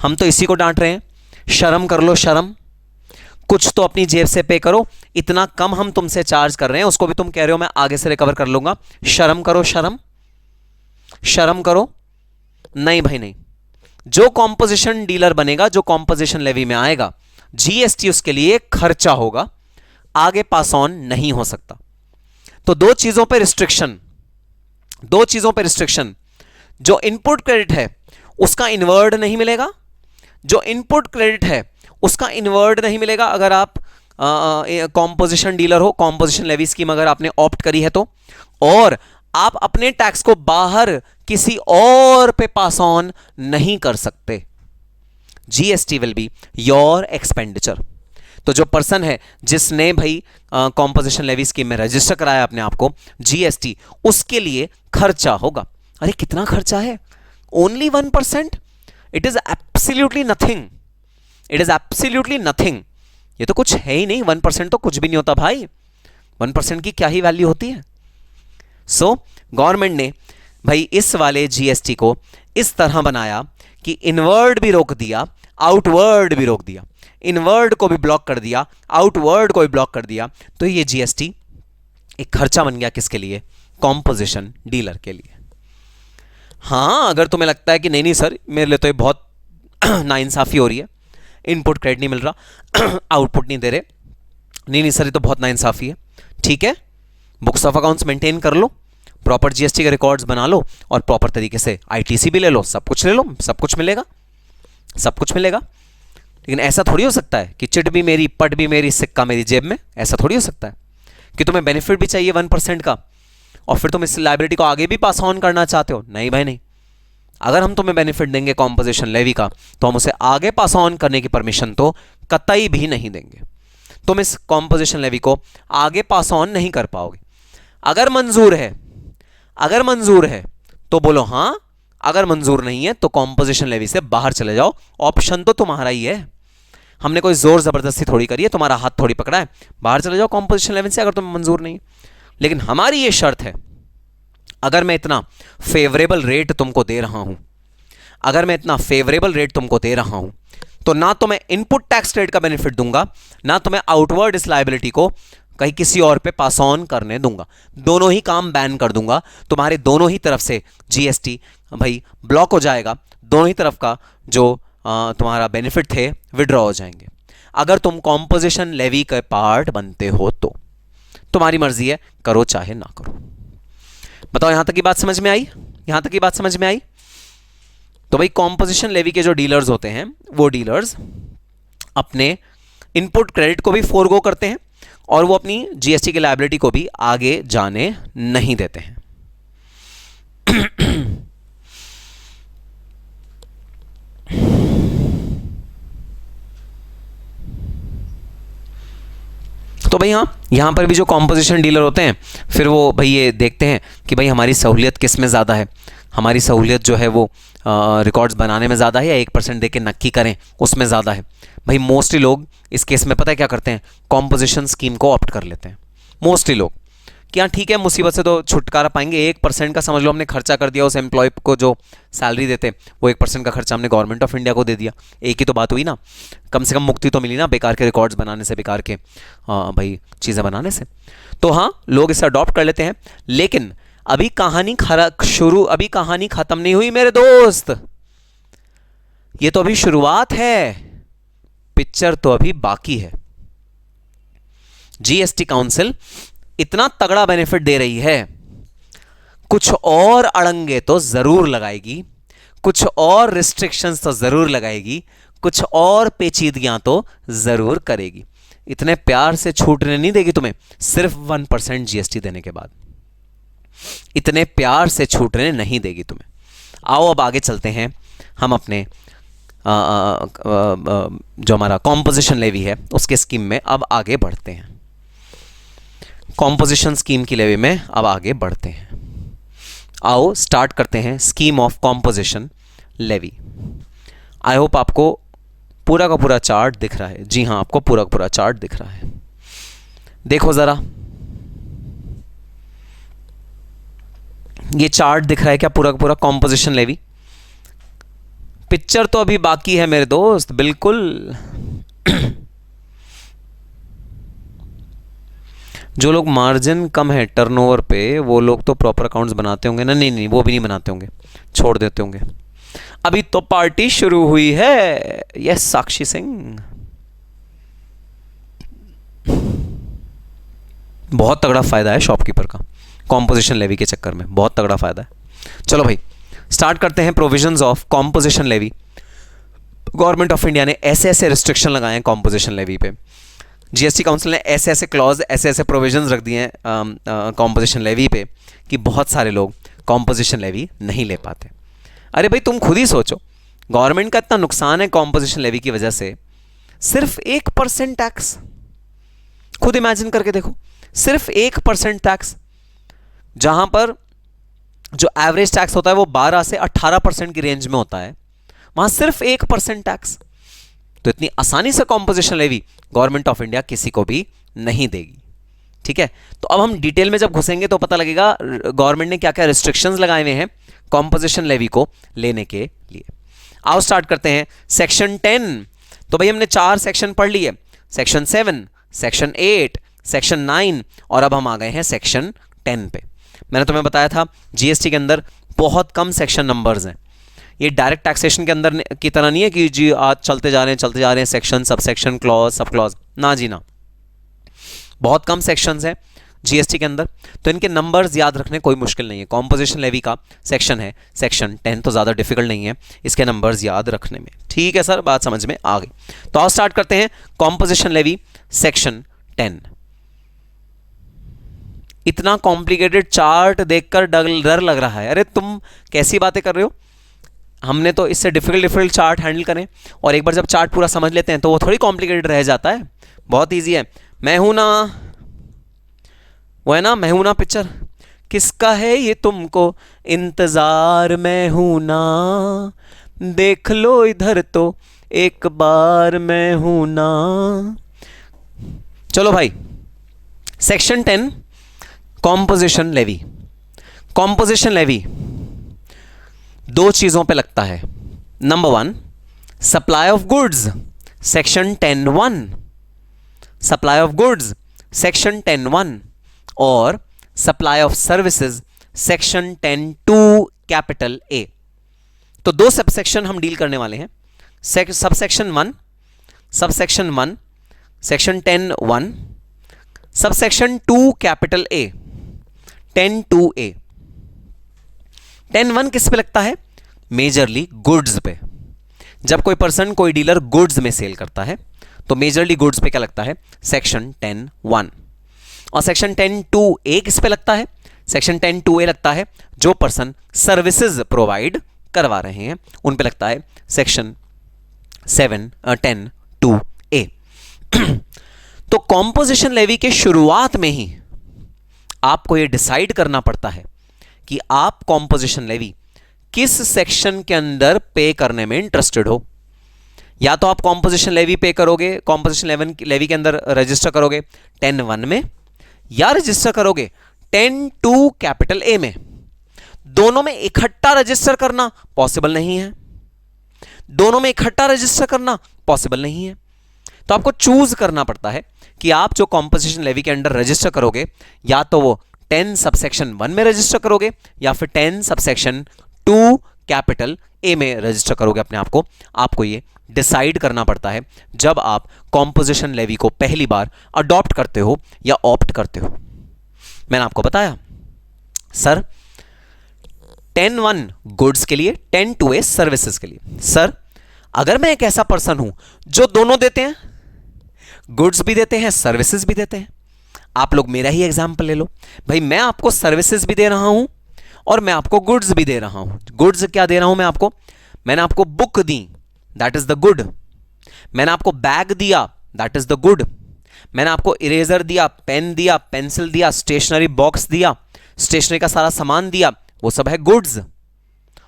हम तो इसी को डांट रहे हैं, शर्म कर लो शर्म, कुछ तो अपनी जेब से पे करो, इतना कम हम तुमसे चार्ज कर रहे हैं, उसको भी तुम कह रहे हो मैं आगे से रिकवर कर लूंगा, शर्म करो शर्म, शर्म करो। नहीं भाई नहीं, जो कॉम्पोजिशन डीलर बनेगा, जो कॉम्पोजिशन लेवी में आएगा, जीएसटी उसके लिए खर्चा होगा, आगे पास ऑन नहीं हो सकता। तो दो चीजों पे रिस्ट्रिक्शन, दो चीजों पे रिस्ट्रिक्शन। जो इनपुट क्रेडिट है उसका इनवर्ड नहीं मिलेगा, जो इनपुट क्रेडिट है उसका इनवर्ड नहीं मिलेगा अगर आप कॉम्पोजिशन डीलर हो, कॉम्पोजिशन लेवी स्कीम अगर आपने ऑप्ट करी है तो, और आप अपने टैक्स को बाहर किसी और पे पास ऑन नहीं कर सकते। GST will be your expenditure. तो जो पर्सन है जिसने भाई कॉम्पोजिशन लेवी स्कीम में रजिस्टर कराया अपने आप को, जीएसटी उसके लिए खर्चा होगा। अरे कितना खर्चा है? Only 1%। It is absolutely nothing, it is absolutely nothing. ये तो कुछ है ही नहीं, 1% तो कुछ भी नहीं होता भाई, 1% की क्या ही वैल्यू होती है। सो गवर्नमेंट ने भाई इस वाले जीएसटी को इस तरह बनाया कि इनवर्ड भी रोक दिया, आउटवर्ड भी रोक दिया, इनवर्ड को भी ब्लॉक कर दिया, आउटवर्ड को भी ब्लॉक कर दिया। तो ये जीएसटी एक खर्चा बन गया किसके लिए? कॉम्पोजिशन डीलर के लिए। हाँ, अगर तुम्हें लगता है कि नहीं नहीं सर मेरे लिए तो ये बहुत नाइंसाफी हो रही है, इनपुट क्रेडिट नहीं मिल रहा, आउटपुट नहीं दे रहे, नहीं नहीं सर ये तो बहुत नाइंसाफी है, ठीक है, बुक्स ऑफ अकाउंट्स मेंटेन कर लो, प्रॉपर जीएसटी के रिकॉर्ड्स बना लो और प्रॉपर तरीके से आईटीसी भी ले लो, सब कुछ ले लो, सब कुछ मिलेगा, सब कुछ मिलेगा। लेकिन ऐसा थोड़ी हो सकता है कि चिट भी मेरी, पट भी मेरी, सिक्का मेरी जेब में। ऐसा थोड़ी हो सकता है कि तुम्हें बेनिफिट भी चाहिए 1% का और फिर तुम इस लायबिलिटी को आगे भी पास ऑन करना चाहते हो। नहीं भाई नहीं, अगर हम तुम्हें बेनिफिट देंगे कॉम्पोजिशन लेवी का तो हम उसे आगे पास ऑन करने की परमिशन तो कतई भी नहीं देंगे। तुम इस कॉम्पोजिशन लेवी को आगे पास ऑन नहीं कर पाओगे। अगर मंजूर है, अगर मंजूर है तो बोलो हाँ, अगर मंजूर नहीं है तो कॉम्पोजिशन लेवी से बाहर चले जाओ। ऑप्शन तो तुम्हारा ही है, हमने कोई जोर जबरदस्ती थोड़ी करी है, तुम्हारा हाथ थोड़ी पकड़ा है। बाहर चले जाओ कॉम्पोजिशन लेवी से अगर तुम्हें मंजूर नहीं है। लेकिन हमारी ये शर्त है, अगर मैं इतना फेवरेबल रेट तुमको दे रहा हूं, अगर मैं इतना फेवरेबल रेट तुमको दे रहा हूं तो ना तो मैं इनपुट टैक्स क्रेडिट का बेनिफिट दूंगा, ना तो मैं आउटवर्ड इस लायबिलिटी को कहीं किसी और पे पास ऑन करने दूंगा। दोनों ही काम बैन कर दूंगा। तुम्हारे दोनों ही तरफ से जीएसटी भाई ब्लॉक हो जाएगा, दोनों ही तरफ का जो तुम्हारा बेनिफिट थे विड्रॉ हो जाएंगे। अगर तुम कॉम्पोजिशन लेवी के पार्ट बनते हो तो तुम्हारी मर्जी है, करो चाहे ना करो। बताओ यहां तक की बात समझ में आई? यहां तक की बात समझ में आई? तो भाई कॉम्पोजिशन लेवी के जो डीलर्स होते हैं वो डीलर्स अपने इनपुट क्रेडिट को भी फोरगो करते हैं और वो अपनी जीएसटी की लायबिलिटी को भी आगे जाने नहीं देते हैं। तो भाई हाँ, यहां पर भी जो कॉम्पोजिशन डीलर होते हैं फिर वो भाई ये देखते हैं कि भाई हमारी सहूलियत किस में ज़्यादा है, हमारी सहूलियत जो है वो रिकॉर्ड्स बनाने में ज़्यादा है या 1% दे के नक्की करें उसमें ज़्यादा है। भाई मोस्टली लोग इस केस में पता है क्या करते हैं? कॉम्पोजिशन स्कीम को ऑप्ट कर लेते हैं मोस्टली लोग कि हाँ ठीक है मुसीबत से तो छुटकारा पाएंगे, 1% का समझ लो हमने खर्चा कर दिया, उस एम्प्लॉय को जो सैलरी देते वो 1% का खर्चा हमने गवर्नमेंट ऑफ इंडिया को दे दिया। एक ही तो बात हुई ना, कम से कम मुक्ति तो मिली ना बेकार के रिकॉर्ड्स बनाने से, बेकार के भाई चीज़ें बनाने से। तो हाँ लोग इसे अडॉप्ट कर लेते हैं। लेकिन अभी कहानी अभी कहानी खत्म नहीं हुई मेरे दोस्त, ये तो अभी शुरुआत है, पिक्चर तो अभी बाकी है। जीएसटी काउंसिल इतना तगड़ा बेनिफिट दे रही है, कुछ और अड़ंगे तो जरूर लगाएगी, कुछ और रिस्ट्रिक्शंस तो जरूर लगाएगी, कुछ और पेचीदगियां तो जरूर करेगी। इतने प्यार से छूटने नहीं देगी तुम्हें सिर्फ 1% जीएसटी देने के बाद, इतने प्यार से छूटने नहीं देगी तुम्हें। आओ अब आगे चलते हैं, हम अपने जो हमारा कॉम्पोजिशन लेवी है उसके स्कीम में अब आगे बढ़ते हैं। कॉम्पोजिशन स्कीम की लेवी में अब आगे बढ़ते हैं। आओ स्टार्ट करते हैं scheme of composition levy. I hope आपको पूरा का पूरा चार्ट दिख रहा है। जी हाँ, आपको पूरा का पूरा चार्ट दिख रहा है। देखो जरा, ये चार्ट दिख रहा है क्या? पूरा का पूरा कॉम्पोजिशन लेवी। पिक्चर तो अभी बाकी है मेरे दोस्त, बिल्कुल। जो लोग मार्जिन कम है टर्नओवर पे वो लोग तो प्रॉपर अकाउंट्स बनाते होंगे ना? नहीं नहीं, वो भी नहीं बनाते होंगे, छोड़ देते होंगे। अभी तो पार्टी शुरू हुई है। यस साक्षी सिंह, बहुत तगड़ा फायदा है शॉपकीपर का कॉम्पोजिशन लेवी के चक्कर में, बहुत तगड़ा फायदा है। चलो भाई स्टार्ट करते हैं provisions of composition levy. Government of India ने ऐसे ऐसे रिस्ट्रिक्शन लगाए हैं कॉम्पोजिशन लेवी पे, जीएसटी काउंसिल ने ऐसे ऐसे क्लॉज, ऐसे ऐसे प्रोविजंस रख दिए हैं कॉम्पोजिशन लेवी पे कि बहुत सारे लोग कॉम्पोजिशन लेवी नहीं ले पाते। अरे भाई तुम खुद ही सोचो, गवर्नमेंट का इतना नुकसान है कॉम्पोजिशन लेवी की वजह से, सिर्फ 1% टैक्स, खुद इमेजिन करके देखो, सिर्फ 1% टैक्स, जहां पर जो एवरेज टैक्स होता है वो 12 से 18% की रेंज में होता है, वहां सिर्फ 1% टैक्स। तो इतनी आसानी से composition levy government of India किसी को भी नहीं देगी। ठीक है, तो अब हम डिटेल में जब घुसेंगे तो पता लगेगा गवर्नमेंट ने क्या क्या रिस्ट्रिक्शंस लगाए हुए हैं कॉम्पोजिशन लेवी को लेने के लिए। आओ स्टार्ट करते हैं सेक्शन 10। तो भाई हमने 4 सेक्शन पढ़ लिए, सेक्शन 7, सेक्शन 8, सेक्शन 9 और अब हम आ गए हैं सेक्शन 10 पे। मैंने तुम्हें बताया था जीएसटी के अंदर बहुत कम सेक्शन नंबर्स हैं, ये डायरेक्ट टैक्सेशन के अंदर की तरह नहीं है कि जी आज चलते जा रहे हैं section, sub section, clause, sub clause, ना जी ना, बहुत कम सेक्शंस हैं जीएसटी के अंदर, तो इनके नंबर्स याद रखने कोई मुश्किल नहीं है। कॉम्पोजिशन लेवी का सेक्शन है सेक्शन 10, तो ज़्यादा डिफिकल्ट नहीं है इसके नंबर्स याद रखने में। ठीक है सर, बात समझ में आ गई। तो आओ स्टार्ट करते हैं कॉम्पोजिशन लेवी सेक्शन 10। इतना कॉम्प्लिकेटेड चार्ट देखकर डर लग रहा है, अरे तुम कैसी बातें कर रहे हो, हमने तो इससे डिफिकल्ट चार्ट हैंडल करें और एक बार जब चार्ट पूरा समझ लेते हैं तो वो थोड़ी कॉम्प्लिकेटेड रह जाता है, बहुत ईजी है। मैं हूं ना, वो है ना मैं हूं ना पिक्चर, किसका है ये तुमको इंतजार, मैं हूं ना, देख लो इधर तो एक बार, मैं हूं ना। चलो भाई section 10 composition levy. Composition levy 2 चीजों पे लगता है। Number 1 supply of goods, section 10(1), supply of goods section 10(1) और supply of services section 10(2) capital A. तो 2 सबसेक्शन हम डील करने वाले हैं, subsection 1 section 10(1), subsection 2 capital A 10(2)(a). 10(1) किस पे लगता है, मेजरली गुड्स पे। जब कोई पर्सन, कोई डीलर गुड्स में सेल करता है तो मेजरली गुड्स पे क्या लगता है, सेक्शन 10(1). और सेक्शन 10(2)(a) किस पे लगता है, सेक्शन 10(2)(a) लगता है जो पर्सन सर्विसेज प्रोवाइड करवा रहे हैं उन पे लगता है सेक्शन 10(2)(a). तो कॉम्पोजिशन लेवी के शुरुआत में ही आपको यह डिसाइड करना पड़ता है कि आप कॉम्पोजिशन लेवी किस सेक्शन के अंदर पे करने में इंटरेस्टेड हो। या तो आप कॉम्पोजिशन लेवी पे करोगे, कॉम्पोजिशन लेवी के अंदर रजिस्टर करोगे 10(1) में, या रजिस्टर करोगे 10(2) कैपिटल ए में। दोनों में इकट्ठा रजिस्टर करना पॉसिबल नहीं है, दोनों में इकट्ठा रजिस्टर करना पॉसिबल नहीं है। तो आपको चूज करना पड़ता है कि आप जो कॉम्पोजिशन लेवी के अंडर रजिस्टर करोगे या तो वो 10 सबसेक्शन 1 में रजिस्टर करोगे या फिर 10 सबसेक्शन 2 कैपिटल ए में रजिस्टर करोगे अपने आप को। आपको ये डिसाइड करना पड़ता है जब आप कॉम्पोजिशन लेवी को पहली बार अडॉप्ट करते हो या ऑप्ट करते हो। मैंने आपको बताया सर 10(1) गुड्स के लिए, 10(2)(a) सर्विसेज के लिए। सर अगर मैं एक ऐसा पर्सन हूं जो दोनों देते हैं, गुड्स भी देते हैं सर्विसेज भी देते हैं, आप लोग मेरा ही एग्जांपल ले लो भाई, मैं आपको सर्विसेज भी दे रहा हूं और मैं आपको गुड्स भी दे रहा हूं। गुड्स क्या दे रहा हूं मैं आपको, मैंने आपको book the, that is the good. मैंने आपको बैग दिया, दैट इज द गुड। मैंने आपको इरेजर दिया, पेन दिया, पेंसिल दिया, स्टेशनरी बॉक्स दिया, स्टेशनरी का सारा सामान दिया, वो सब है गुड्स।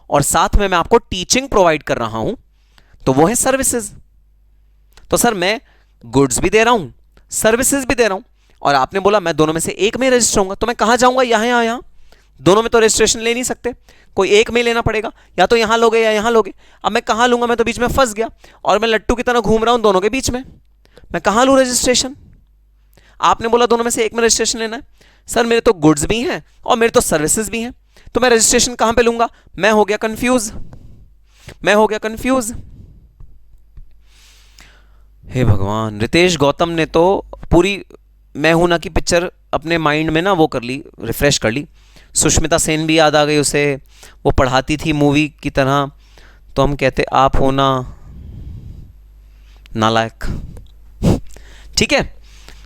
और साथ में मैं आपको टीचिंग प्रोवाइड कर रहा हूं तो वो है सर्विसेज। तो सर मैं गुड्स भी दे रहा हूं, सर्विसेज भी दे रहा हूं, और आपने बोला मैं दोनों में से एक में रजिस्टर होऊंगा, तो मैं कहां जाऊंगा, यहां। दोनों में तो रजिस्ट्रेशन ले नहीं सकते, कोई एक में लेना पड़ेगा, या तो यहां लोगे या यहां लोगे। अब मैं कहां लूंगा, मैं तो बीच में फंस गया और मैं लट्टू की तरह घूम रहा हूं दोनों के बीच में, मैं कहां लूं रजिस्ट्रेशन। आपने बोला दोनों में से एक में रजिस्ट्रेशन लेना है, सर मेरे तो गुड्स भी हैं और मेरे तो सर्विसेज भी हैं, तो मैं रजिस्ट्रेशन कहां पे लूंगा। मैं हो गया कंफ्यूज। हे भगवान, रितेश गौतम ने तो पूरी मैं हूं ना की पिक्चर अपने माइंड में ना वो कर ली, रिफ्रेश कर ली। सुष्मिता सेन भी याद आ गई उसे, वो पढ़ाती थी मूवी की तरह। तो हम कहते आप होना नालायक। ठीक है,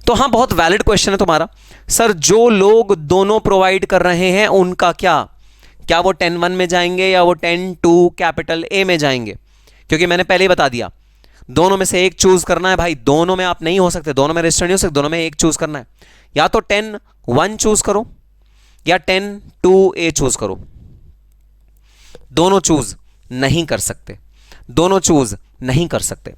तो हाँ बहुत वैलिड क्वेश्चन है तुम्हारा। सर जो लोग दोनों प्रोवाइड कर रहे हैं उनका क्या वो 10(1) में जाएंगे या वो 10(2) कैपिटल ए में जाएंगे? क्योंकि मैंने पहले ही बता दिया, दोनों में से एक चूज करना है भाई। दोनों में आप नहीं हो सकते, दोनों में रजिस्टर नहीं हो सकते, दोनों में एक चूज करना है। या तो 10(1) चूज करो या 10(2) ए चूज करो। दोनों चूज नहीं कर सकते, दोनों चूज नहीं कर सकते।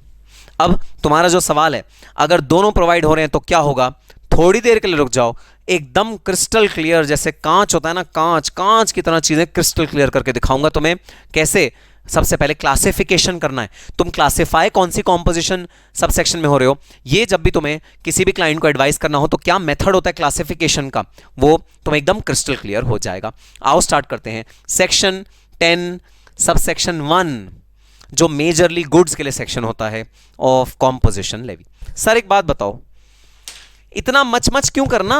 अब तुम्हारा जो सवाल है, अगर दोनों प्रोवाइड हो रहे हैं तो क्या होगा, थोड़ी देर के लिए रुक जाओ, एकदम क्रिस्टल क्लियर, जैसे कांच होता है ना, कांच की तरह चीजें क्रिस्टल क्लियर करके दिखाऊंगा तुम्हें कैसे सबसे पहले क्लासिफिकेशन करना है। तुम क्लासिफाई कौन सी कॉम्पोजिशन सबसेक्शन में हो रहे हो, ये जब भी तुम्हें किसी भी क्लाइंट को एडवाइस करना हो तो क्या मेथड होता है क्लासिफिकेशन का, वो तुम्हें एकदम क्रिस्टल क्लियर हो जाएगा। आओ स्टार्ट करते हैं। सेक्शन 10 सबसेक्शन 1 जो मेजरली गुड्स के लिए सेक्शन होता है ऑफ कॉम्पोजिशन लेवी। सर एक बात बताओ, इतना मच क्यों करना,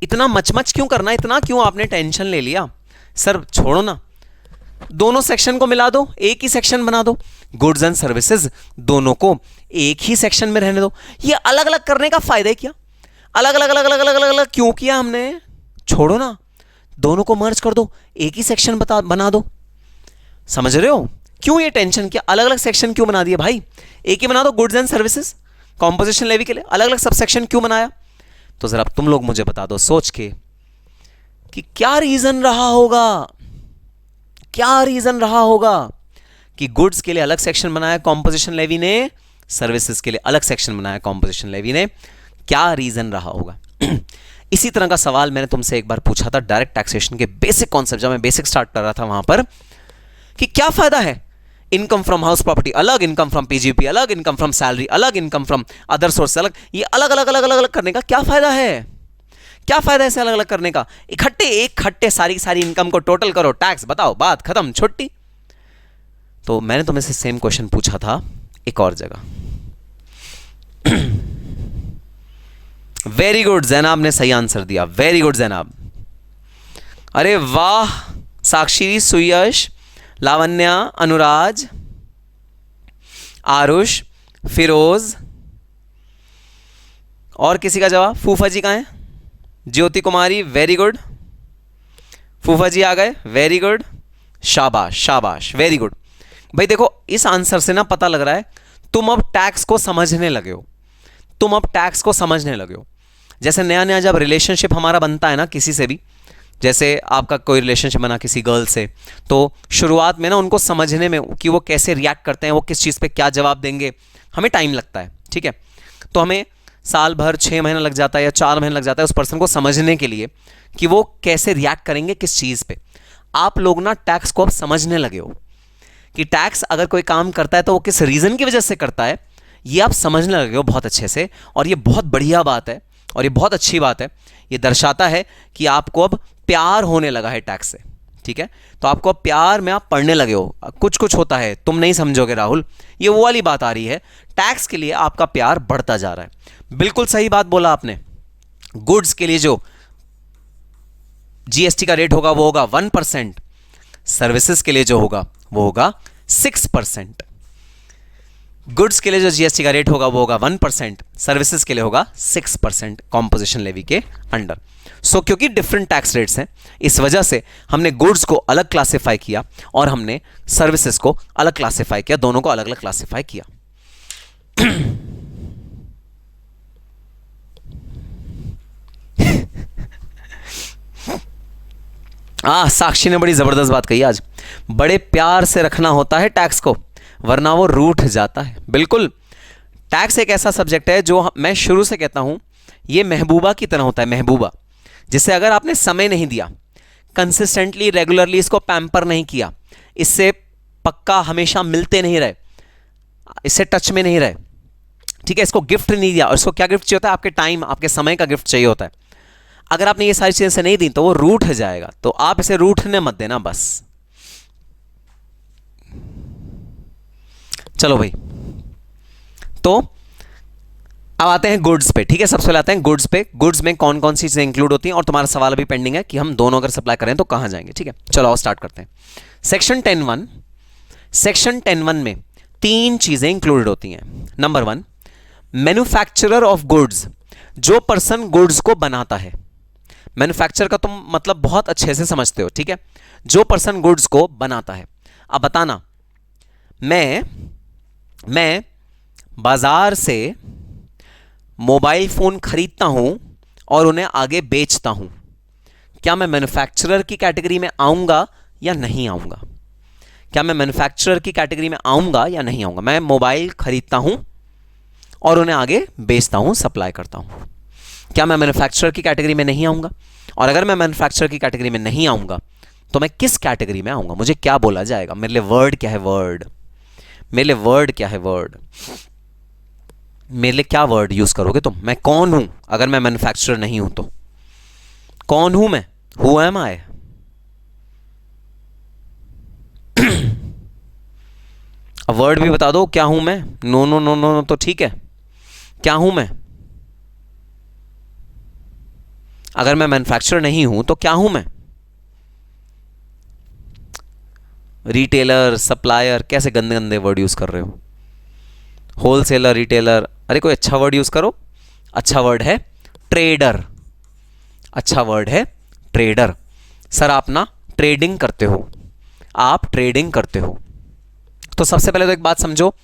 इतना मच क्यों करना, इतना क्यों आपने टेंशन ले लिया? सर छोड़ो ना, दोनों सेक्शन को मिला दो, एक ही सेक्शन बना दो। गुड्स एंड सर्विसेज दोनों को एक ही सेक्शन में रहने दो। ये अलग अलग करने का फायदा क्या, अलग अलग अलग अलग अलग अलग अलग क्यों किया हमने? छोड़ो ना, दोनों को मर्ज कर दो, एक ही सेक्शन बना दो। समझ रहे हो क्यों ये टेंशन, क्या अलग अलग सेक्शन क्यों बना दिए भाई? एक ही बना दो, goods and services composition levy के लिए अलग अलग सब सेक्शन क्यों बनाया? तो जरा तुम लोग मुझे बता दो सोच के कि क्या रीजन रहा होगा, क्या रीजन रहा होगा कि गुड्स के लिए अलग सेक्शन बनाया कॉम्पोजिशन लेवी ने, सर्विसेज के लिए अलग सेक्शन बनाया कॉम्पोजिशन लेवी ने, क्या रीजन रहा होगा? इसी तरह का सवाल मैंने तुमसे एक बार पूछा था डायरेक्ट टैक्सेशन के बेसिक कॉन्सेप्ट, जब मैं बेसिक स्टार्ट कर रहा था वहां पर, कि क्या फायदा है इनकम फ्रॉम हाउस प्रॉपर्टी अलग, इनकम फ्रॉम पीजीपी अलग, इनकम फ्रॉम सैलरी अलग, इनकम फ्रॉम अदर सोर्स अलग, ये अलग अलग अलग अलग अलग करने का क्या फायदा है? क्या फायदा है इसे अलग अलग करने का? इकट्ठे सारी की सारी इनकम को टोटल करो, टैक्स बताओ, बात खत्म, छुट्टी। तो मैंने तुमसे से सेम क्वेश्चन पूछा था एक और जगह। वेरी गुड जैनाब ने सही आंसर दिया, वेरी गुड जैनाब, अरे वाह। साक्षी, सुयश, लावण्या, अनुराज, आरुष, फिरोज, और किसी का जवाब? फूफा जी कहाँ हैं? ज्योति कुमारी, वेरी गुड, फूफा जी आ गए, वेरी गुड, शाबाश शाबाश, वेरी गुड। भाई देखो इस आंसर से ना पता लग रहा है तुम अब टैक्स को समझने लगे हो, तुम अब टैक्स को समझने लगे हो। जैसे नया नया जब रिलेशनशिप हमारा बनता है ना किसी से भी, जैसे आपका कोई रिलेशनशिप बना किसी गर्ल से, तो शुरुआत में ना उनको समझने में कि वो कैसे रिएक्ट करते हैं, वो किस चीज़ पे क्या जवाब देंगे, हमें टाइम लगता है, ठीक है। तो हमें साल भर 6 महीना लग जाता है या 4 महीने लग जाता है उस पर्सन को समझने के लिए कि वो कैसे रिएक्ट करेंगे किस चीज़ पे। आप लोग ना टैक्स को अब समझने लगे हो कि टैक्स अगर कोई काम करता है तो वो किस रीज़न की वजह से करता है, ये आप समझने लगे हो बहुत अच्छे से। और ये बहुत बढ़िया बात है और ये बहुत अच्छी बात है, ये दर्शाता है कि आपको अब प्यार होने लगा है टैक्स से, ठीक है। तो आपको अब प्यार में आप पढ़ने लगे हो, कुछ कुछ होता है तुम नहीं समझोगे राहुल, ये वो वाली बात आ रही है, टैक्स के लिए आपका प्यार बढ़ता जा रहा है। बिल्कुल सही बात बोला आपने। गुड्स के लिए जो जीएसटी का रेट होगा वो होगा 1%, सर्विसेज के लिए जो होगा वो होगा 6%। गुड्स के लिए जो जीएसटी का रेट होगा वो होगा 1%, सर्विसेज के लिए होगा 6% कॉम्पोजिशन लेवी के अंडर। सो क्योंकि डिफरेंट टैक्स रेट्स हैं, इस वजह से हमने गुड्स को अलग क्लासिफाई किया और हमने सर्विसेज को अलग क्लासिफाई किया, दोनों को अलग अलग क्लासिफाई किया। साक्षी ने बड़ी जबरदस्त बात कही आज, बड़े प्यार से रखना होता है टैक्स को वरना वो रूठ जाता है। बिल्कुल, टैक्स एक ऐसा सब्जेक्ट है जो मैं शुरू से कहता हूं ये महबूबा की तरह होता है, महबूबा, जिसे अगर आपने समय नहीं दिया, कंसिस्टेंटली रेगुलरली इसको पैम्पर नहीं किया, इससे पक्का हमेशा मिलते नहीं रहे, इससे टच में नहीं रहे, ठीक है, इसको गिफ्ट नहीं दिया, और इसको क्या गिफ्ट चाहिए होता है? आपके टाइम, आपके समय का गिफ्ट चाहिए होता है। अगर आपने ये सारी चीजें से नहीं दी तो वो रूठ जाएगा, तो आप इसे रूठने मत देना बस। चलो भाई, तो अब आते हैं गुड्स पे, ठीक है। सबसे पहले आते हैं गुड्स पे। गुड्स में कौन कौन सी चीजें इंक्लूड होती हैं, और तुम्हारा सवाल अभी पेंडिंग है कि हम दोनों अगर सप्लाई करें तो कहां जाएंगे, ठीक है। चलो आओ स्टार्ट करते हैं। सेक्शन 10(1), सेक्शन 10(1) में 3 चीजें इंक्लूडेड होती हैं। नंबर 1, मैन्युफैक्चरर ऑफ गुड्स, जो पर्सन गुड्स को बनाता है। मैन्युफैक्चर का तुम मतलब बहुत अच्छे से समझते हो, ठीक है। जो पर्सन गुड्स को बनाता है। अब बताना, मैं बाजार से मोबाइल फोन खरीदता हूं और उन्हें आगे बेचता हूं, क्या मैं मैन्युफैक्चरर की कैटेगरी में आऊंगा या नहीं आऊंगा? क्या मैं मैन्युफैक्चरर की कैटेगरी में आऊंगा या नहीं आऊंगा? मैं मोबाइल खरीदता हूं और उन्हें आगे बेचता हूं, सप्लाई करता हूं, क्या मैं मैन्युफैक्चरर की कैटेगरी में नहीं आऊंगा? और अगर मैं मैन्युफैक्चरर की कैटेगरी में नहीं आऊंगा तो मैं किस कैटेगरी में आऊंगा? मुझे क्या बोला जाएगा? मेरे लिए वर्ड क्या है? वर्ड मेरे लिए वर्ड क्या है? वर्ड मेरे लिए क्या वर्ड यूज करोगे तुम? मैं कौन हूं अगर मैं मैन्युफैक्चरर नहीं हूं तो? कौन हूं मैं? हु एम आई? अब वर्ड भी बता दो, क्या हूं मैं? नो नो नो नो तो ठीक है, क्या हूं मैं? अगर मैं मैन्युफैक्चरर नहीं हूं तो क्या हूं मैं? रिटेलर, सप्लायर, कैसे गंदे गंदे वर्ड यूज कर रहे हो। होलसेलर, रिटेलर, अरे कोई अच्छा वर्ड यूज करो। अच्छा वर्ड है ट्रेडर। अच्छा वर्ड है ट्रेडर। सर आप ना ट्रेडिंग करते हो, आप ट्रेडिंग करते हो। तो सबसे पहले तो एक बात समझो,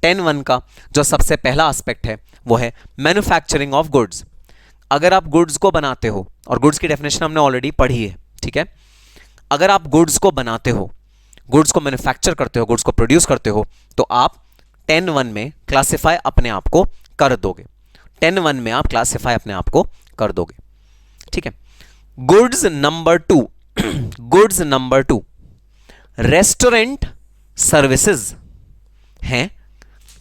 10(1) का जो सबसे पहला एस्पेक्ट है वो है मैन्युफैक्चरिंग ऑफ गुड्स। अगर आप गुड्स को बनाते हो, और गुड्स की डेफिनेशन हमने ऑलरेडी पढ़ी है, ठीक है। अगर आप गुड्स को बनाते हो, गुड्स को मैन्युफैक्चर करते हो, गुड्स को प्रोड्यूस करते हो, तो आप 10(1) में क्लासिफाई अपने आप को कर दोगे। 10(1) में आप क्लासिफाई अपने आप को कर दोगे, ठीक है। Goods number 2, goods number 2 restaurant services हैं।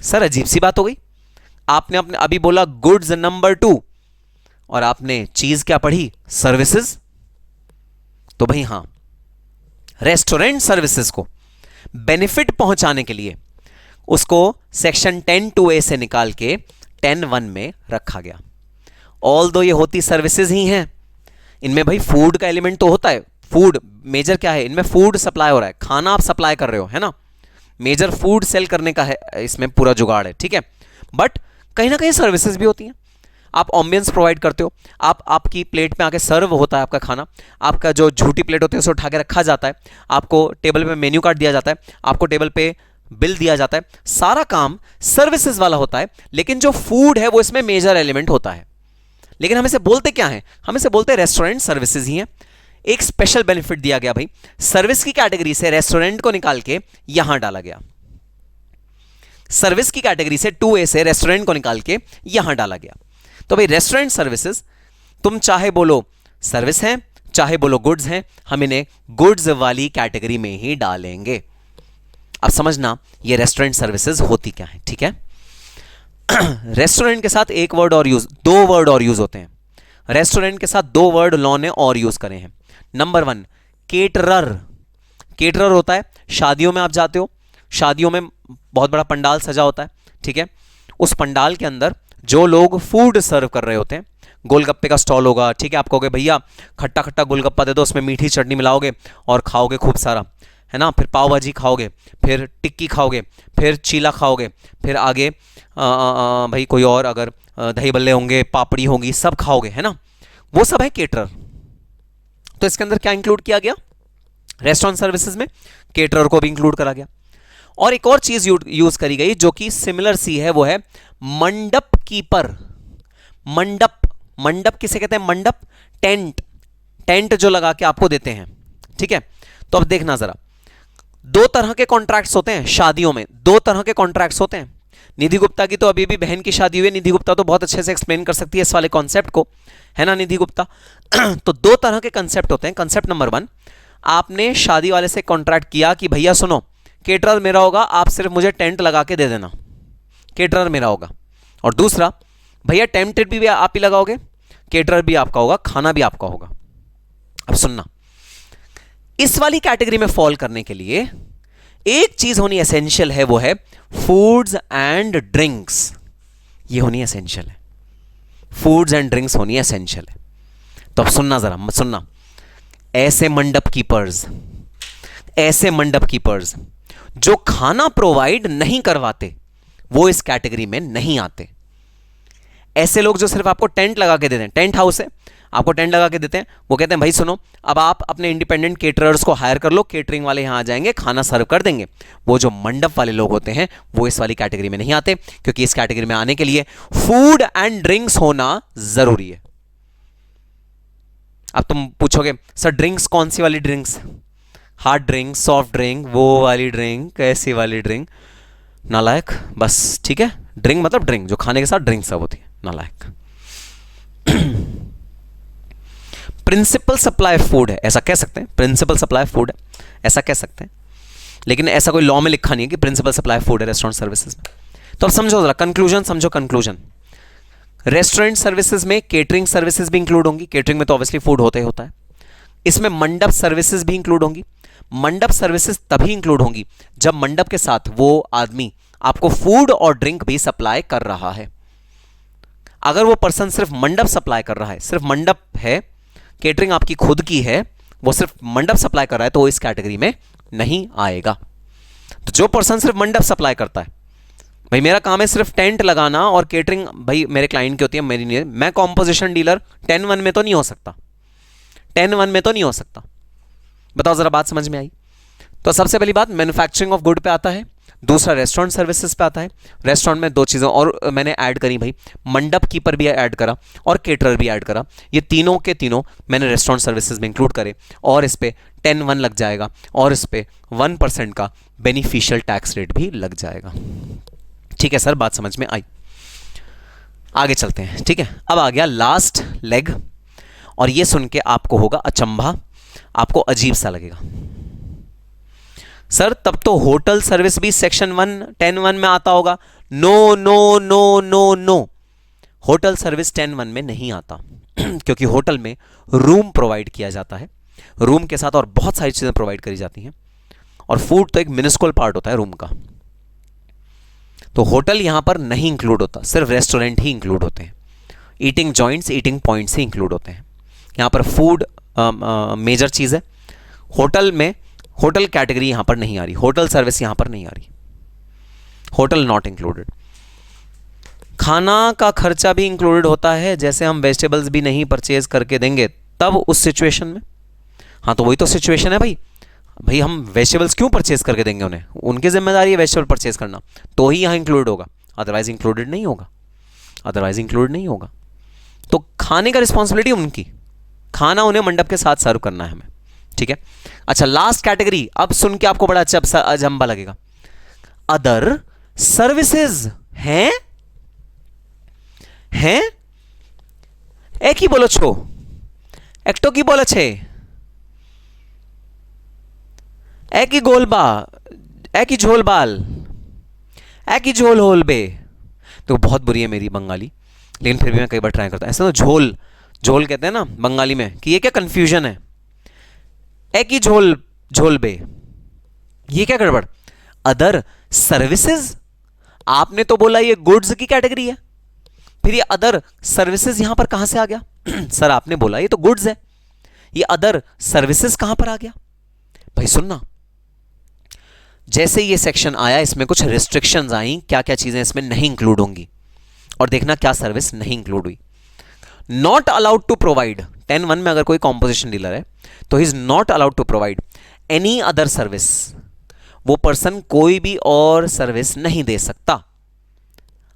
सर अजीब सी बात हो गई, आपने अपने अभी बोला गुड्स नंबर 2 और आपने चीज क्या पढ़ी? सर्विसेज। तो भाई हां, रेस्टोरेंट सर्विसेज को बेनिफिट पहुंचाने के लिए उसको सेक्शन 10(2)(a) से निकाल के 10(1) में रखा गया। ऑल दो ये होती सर्विसेज ही हैं, इनमें भाई फूड का एलिमेंट तो होता है। फूड मेजर क्या है? इनमें फूड सप्लाई हो रहा है, खाना आप सप्लाई कर रहे हो, है ना। मेजर फूड सेल करने का है इसमें पूरा जुगाड़ है, ठीक है। बट कहीं ना कहीं सर्विसेज भी होती हैं। आप ऑम्बियंस प्रोवाइड करते हो, आपकी प्लेट में आके सर्व होता है आपका खाना, आपका जो झूठी प्लेट होती है उसे उठा के रखा जाता है, आपको टेबल पे मेन्यू कार्ड दिया जाता है, आपको टेबल पे बिल दिया जाता है, सारा काम सर्विसेज वाला होता है। लेकिन जो फूड है वो इसमें मेजर एलिमेंट होता है। लेकिन हम इसे बोलते क्या है? हम इसे बोलते हैं रेस्टोरेंट सर्विसेज ही है। एक स्पेशल बेनिफिट दिया गया भाई, सर्विस की कैटेगरी से रेस्टोरेंट को निकाल के यहां डाला गया। सर्विस की कैटेगरी से 2(a) से रेस्टोरेंट को निकाल के यहां डाला गया। तो भाई रेस्टोरेंट सर्विसेज, तुम चाहे बोलो सर्विस हैं, चाहे बोलो गुड्स हैं, हम इन्हें गुड्स वाली कैटेगरी में ही डालेंगे। अब समझना ये रेस्टोरेंट सर्विसेज होती क्या है, ठीक है। रेस्टोरेंट के साथ एक वर्ड और यूज, 2 वर्ड और यूज होते हैं। रेस्टोरेंट के साथ 2 वर्ड लॉ ने और यूज करे हैं। Number 1 caterer. केटरर होता है, शादियों में आप जाते हो, शादियों में बहुत बड़ा पंडाल सजा होता है, ठीक है। उस पंडाल के अंदर जो लोग फूड सर्व कर रहे होते हैं, गोलगप्पे का स्टॉल होगा, ठीक है। आप कहोगे भैया खट्टा खट्टा गोलगप्पा दे दो, उसमें मीठी चटनी मिलाओगे और खाओगे खूब सारा, है ना। फिर पाव भाजी खाओगे, फिर टिक्की खाओगे, फिर चीला खाओगे, फिर आगे भाई कोई और अगर दही बल्ले होंगे, पापड़ी होगी, सब खाओगे, है ना। वो सब है केटरर। तो इसके अंदर क्या इंक्लूड किया गया? रेस्टोरेंट सर्विसेज में केटरर को भी इंक्लूड करा गया। और एक और चीज यूज करी गई जो कि सिमिलर सी है, वो है मंडप कीपर। मंडप, मंडप किसे कहते हैं? मंडप, टेंट, टेंट जो लगा के आपको देते हैं, ठीक है। तो अब देखना जरा, 2 तरह के कॉन्ट्रैक्ट्स होते हैं शादियों में, 2 तरह के कॉन्ट्रैक्ट्स होते हैं। निधि गुप्ता की तो अभी भी बहन की शादी हुई है, निधि गुप्ता तो बहुत अच्छे से एक्सप्लेन कर सकती है इस वाले कॉन्सेप्ट को, है ना निधि गुप्ता। तो 2 तरह के कंसेप्ट होते हैं। कंसेप्ट नंबर 1, आपने शादी वाले से कॉन्ट्रैक्ट किया कि भैया सुनो, केटरर मेरा होगा, आप सिर्फ मुझे टेंट लगा के दे देना, केटरर मेरा होगा। और दूसरा, भैया टेंट भी आप ही लगाओगे, केटरर भी आपका होगा, खाना भी आपका होगा। अब सुनना, इस वाली कैटेगरी में फॉल करने के लिए एक चीज होनी एसेंशियल है, वो है फूड्स एंड ड्रिंक्स। ये होनी एसेंशियल है। फूड्स एंड ड्रिंक्स होनी एसेंशियल है। तो अब सुनना जरा, मत सुनना, ऐसे मंडप कीपर्स जो खाना प्रोवाइड नहीं करवाते वो इस कैटेगरी में नहीं आते। ऐसे लोग जो सिर्फ आपको टेंट लगा के देते हैं, टेंट हाउस है, आपको टेंट लगा के देते हैं, वो कहते हैं भाई सुनो, अब आप अपने इंडिपेंडेंट केटरर्स को हायर कर लो, केटरिंग वाले यहां आ जाएंगे, खाना सर्व कर देंगे। वो जो मंडप वाले लोग होते हैं वो इस वाली कैटेगरी में नहीं आते, क्योंकि इस कैटेगरी में आने के लिए फूड एंड ड्रिंक्स होना जरूरी है। अब तुम पूछोगे सर ड्रिंक्स कौन सी वाली drinks, hard drink, soft drink, वो वाली ड्रिंक, कैसी वाली ड्रिंक? नालायक, बस ठीक है, ड्रिंक मतलब ड्रिंक, जो खाने के साथ ड्रिंक सब होती है, नालायक। प्रिंसिपल सप्लाई फूड है, ऐसा कह सकते हैं, प्रिंसिपल सप्लाई फूड है ऐसा कह सकते हैं, लेकिन ऐसा कोई लॉ में लिखा नहीं है कि प्रिंसिपल सप्लाई फूड है रेस्टोरेंट सर्विसेज में। तो अब समझो जरा कंक्लूजन, समझो कंक्लूजन। रेस्टोरेंट सर्विसेज में केटरिंग सर्विसेज भी इंक्लूड होंगी, केटरिंग में तो ऑब्वियसली फूड होता ही होता है। इसमें मंडप सर्विसेज भी इंक्लूड होंगी। मंडप सर्विसेज तभी इंक्लूड होंगी जब मंडप के साथ वो आदमी आपको फूड और ड्रिंक भी सप्लाई कर रहा है। अगर वो पर्सन सिर्फ मंडप सप्लाई कर रहा है, सिर्फ मंडप है, केटरिंग आपकी खुद की है, वो सिर्फ मंडप सप्लाई कर रहा है, तो वो इस कैटेगरी में नहीं आएगा। तो जो पर्सन सिर्फ मंडप सप्लाई करता है, भाई मेरा काम है सिर्फ टेंट लगाना और केटरिंग भाई मेरे क्लाइंट की होती है, मेरी नहीं है, मैं कॉम्पोजिशन डीलर 10-1 में तो नहीं हो सकता, 10-1 में तो नहीं हो सकता। बताओ जरा, बात समझ में आई? तो सबसे पहली बात मैन्युफैक्चरिंग ऑफ गुड पे आता है, दूसरा रेस्टोरेंट सर्विसेज पे आता है। रेस्टोरेंट में 2 चीज़ें और मैंने ऐड करी भाई, मंडप कीपर भी ऐड करा और केटरर भी ऐड करा। ये तीनों के तीनों मैंने रेस्टोरेंट सर्विसेज में इंक्लूड करे, और इस पे 10-1 लग जाएगा, और इस पे 1% का बेनिफिशियल टैक्स रेट भी लग जाएगा। ठीक है सर, बात समझ में आई? आगे चलते हैं, ठीक है। अब आ गया लास्ट लेग, और ये सुन के आपको होगा अचंभा, आपको अजीब सा लगेगा। सर तब तो होटल सर्विस भी सेक्शन 10-1 में आता होगा। No no no no no, hotel service 10-1 में नहीं आता क्योंकि होटल में रूम प्रोवाइड किया जाता है, रूम के साथ और बहुत सारी चीजें प्रोवाइड करी जाती हैं, और फूड तो एक मिनिस्कुल पार्ट होता है रूम का। तो होटल यहां पर नहीं इंक्लूड होता, सिर्फ रेस्टोरेंट ही इंक्लूड होते हैं, ईटिंग जॉइंट्स, ईटिंग पॉइंट्स ही इंक्लूड होते हैं। यहां पर फूड मेजर चीज है। होटल में होटल कैटेगरी यहां पर नहीं आ रही, होटल सर्विस यहां पर नहीं आ रही, होटल नॉट इंक्लूडेड। खाना का खर्चा भी इंक्लूडेड होता है, जैसे हम वेजिटेबल्स भी नहीं परचेज करके देंगे तब उस सिचुएशन में। हाँ तो वही तो सिचुएशन है भाई हम वेजिटेबल्स क्यों परचेज करके देंगे उन्हें, उनकी जिम्मेदारी है वेजिटेबल परचेज करना, तो ही यहां इंक्लूड होगा, अदरवाइज इंक्लूडेड नहीं होगा, अदरवाइज इंक्लूड नहीं होगा। तो खाने का रिस्पॉन्सिबिलिटी उनकी, खाना उन्हें मंडप के साथ सर्व करना है हमें, ठीक है। अच्छा लास्ट कैटेगरी, अब सुन के आपको बड़ा अच्छा अजंबा लगेगा, अदर सर्विसेज हैं एक ही बोलो छो, एकटो की बोले छे, एक ही गोलबा, एक ही झोल बाल, एक ही झोल होल बे। तो बहुत बुरी है मेरी बंगाली, लेकिन फिर भी मैं कई बार ट्राई करता हूं। ऐसा ना झोल, झोल कहते हैं ना बंगाली में, कि ये क्या कंफ्यूजन है, एक ही झोल, झोल बे, ये क्या गड़बड़। अदर सर्विसेज, आपने तो बोला ये गुड्स की कैटेगरी है, फिर ये अदर सर्विसेज यहां पर कहां से आ गया सर आपने बोला ये तो गुड्स है, ये अदर सर्विसेज कहां पर आ गया। भाई सुनना, जैसे ये सेक्शन आया इसमें कुछ रिस्ट्रिक्शंस आई, क्या क्या चीजें इसमें नहीं इंक्लूड होंगी, और देखना क्या सर्विस नहीं इंक्लूड हुई। नॉट अलाउड टू प्रोवाइड, 10-1 में अगर कोई कॉम्पोजिशन डीलर है तो he is not allowed to provide any other service, वो पर्सन कोई भी और सर्विस नहीं दे सकता।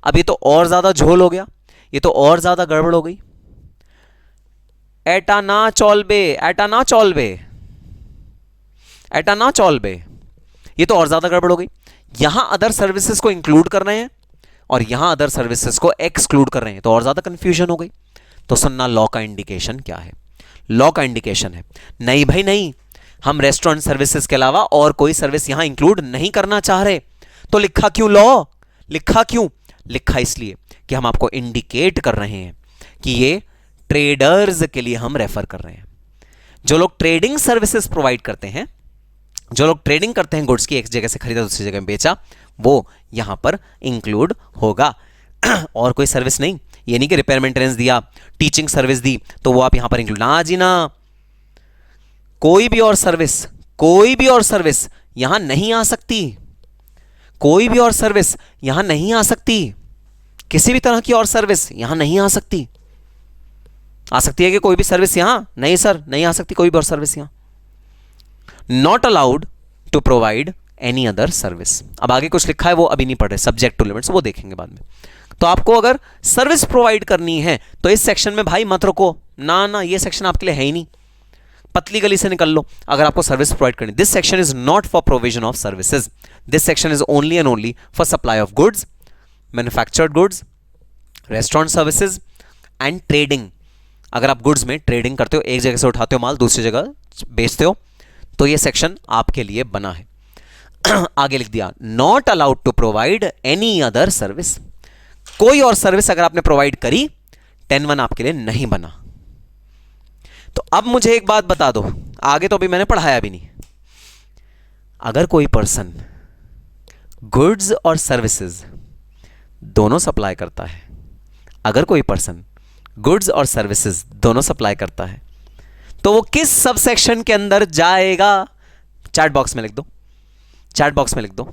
अब ये तो और ज्यादा झोल हो गया, ये तो और ज्यादा गड़बड़ हो गई। एटा ना चौलबे, एटा ना चौलबे, एटा ना चौलबे, ये तो और ज्यादा गड़बड़ हो गई। यहां अदर सर्विसेज को इंक्लूड कर रहे हैं और यहां अदर सर्विसेज को एक्सक्लूड कर रहे हैं, तो और ज्यादा कंफ्यूजन हो गई। तो सुनना, लॉ का इंडिकेशन क्या है। लॉ का इंडिकेशन है नहीं भाई नहीं, हम रेस्टोरेंट सर्विसेज के अलावा और कोई सर्विस यहां इंक्लूड नहीं करना चाह रहे। तो लिखा क्यों लॉ, लिखा क्यों, लिखा इसलिए कि हम आपको इंडिकेट कर रहे हैं कि ये ट्रेडर्स के लिए हम रेफर कर रहे हैं। जो लोग ट्रेडिंग सर्विसेज प्रोवाइड करते हैं, जो लोग ट्रेडिंग करते हैं गुड्स की, एक जगह से खरीदा दूसरी जगह में बेचा, वो यहां पर इंक्लूड होगा और कोई सर्विस नहीं। ये नहीं कि रिपेयर मेंटेनेंस दिया, टीचिंग सर्विस दी तो वो आप यहां पर इंक्लूड, ना जी ना, कोई भी और सर्विस, कोई भी और सर्विस यहां नहीं आ सकती, कोई भी और सर्विस यहां नहीं आ सकती, किसी भी तरह की और सर्विस यहां नहीं आ सकती। आ सकती है कि कोई भी सर्विस यहां, नहीं सर नहीं आ सकती कोई भी और सर्विस यहां। Not allowed to provide any other service. अब आगे कुछ लिखा है वो अभी नहीं पढ़ रहे, सब्जेक्ट टू लिमिट्स, वो देखेंगे बाद में। तो आपको अगर सर्विस प्रोवाइड करनी है तो इस सेक्शन में भाई मत रुको, ना ना ये सेक्शन आपके लिए है ही नहीं, पतली गली से निकल लो अगर आपको सर्विस प्रोवाइड करनी। This section is not for provision of services, this section is only and only for supply of goods, manufactured goods, restaurant services and trading. अगर आप गुड्स में ट्रेडिंग करते हो, एक जगह से उठाते हो माल दूसरी जगह बेचते हो, तो ये सेक्शन आपके लिए बना है। आगे लिख दिया not allowed to provide any other service, कोई और सर्विस अगर आपने प्रोवाइड करी 10(1) आपके लिए नहीं बना। तो अब मुझे एक बात बता दो, आगे तो अभी मैंने पढ़ाया भी नहीं, अगर कोई पर्सन गुड्स और सर्विसेज दोनों सप्लाई करता है, अगर कोई पर्सन गुड्स और सर्विसेज दोनों सप्लाई करता है तो वो किस सब सेक्शन के अंदर जाएगा? चैट बॉक्स में लिख दो, चैट बॉक्स में लिख दो।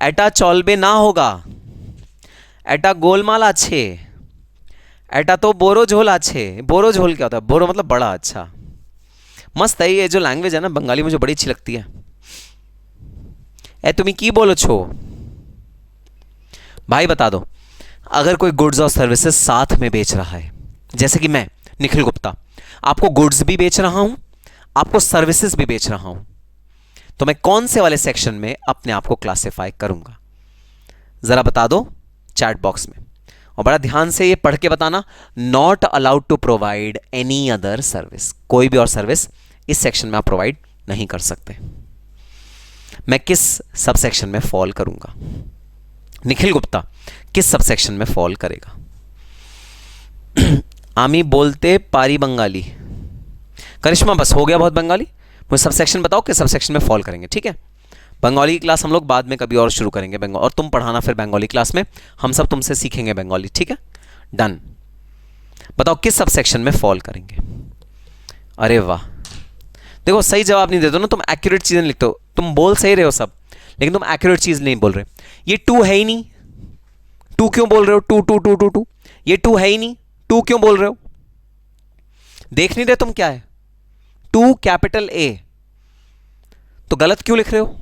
एटा चौलबे ना होगा, एटा गोलमाल अच्छे, एटा तो बोरो झोल अच्छे। बोरो झोल क्या होता है? बोरो मतलब बड़ा, अच्छा मस्त है ये जो लैंग्वेज है ना बंगाली, मुझे बड़ी अच्छी लगती है। ए तुम्हें की बोलो छो भाई, बता दो अगर कोई गुड्स और सर्विसेज साथ में बेच रहा है, जैसे कि मैं निखिल गुप्ता आपको गुड्स भी बेच रहा हूं, आपको सर्विसेज भी बेच रहा हूं, तो मैं कौन से वाले सेक्शन में अपने आप को क्लासिफाई करूंगा? जरा बता दो चैट बॉक्स में, और बड़ा ध्यान से ये पढ़ के बताना। Not allowed to provide any other service, कोई भी और सर्विस इस सेक्शन में आप प्रोवाइड नहीं कर सकते। मैं किस सब सेक्शन में फॉल करूंगा? निखिल गुप्ता किस सब सेक्शन में फॉल करेगा? आमी बोलते पारी बंगाली, करिश्मा बस हो गया बहुत बंगाली, मुझे सब सेक्शन बताओ किस सब सेक्शन में फॉल करेंगे, ठीक है? बंगाली की क्लास हम लोग बाद में कभी और शुरू करेंगे बंगाली, और तुम पढ़ाना फिर बंगाली क्लास में, हम सब तुमसे सीखेंगे बंगाली, ठीक है? डन। बताओ किस सब सेक्शन में फॉल करेंगे? अरे वाह, देखो सही जवाब नहीं देते ना तुम, एक्यूरेट चीजें लिखते हो, तुम बोल सही रहे हो सब, लेकिन तुम एक्यूरेट चीज नहीं बोल रहे। ये टू है ही नहीं, टू क्यों बोल रहे हो? To to to to to, ये टू है ही नहीं, टू क्यों बोल रहे हो? देख नहीं रहे तुम क्या है? टू कैपिटल ए, तो गलत क्यों लिख रहे हो?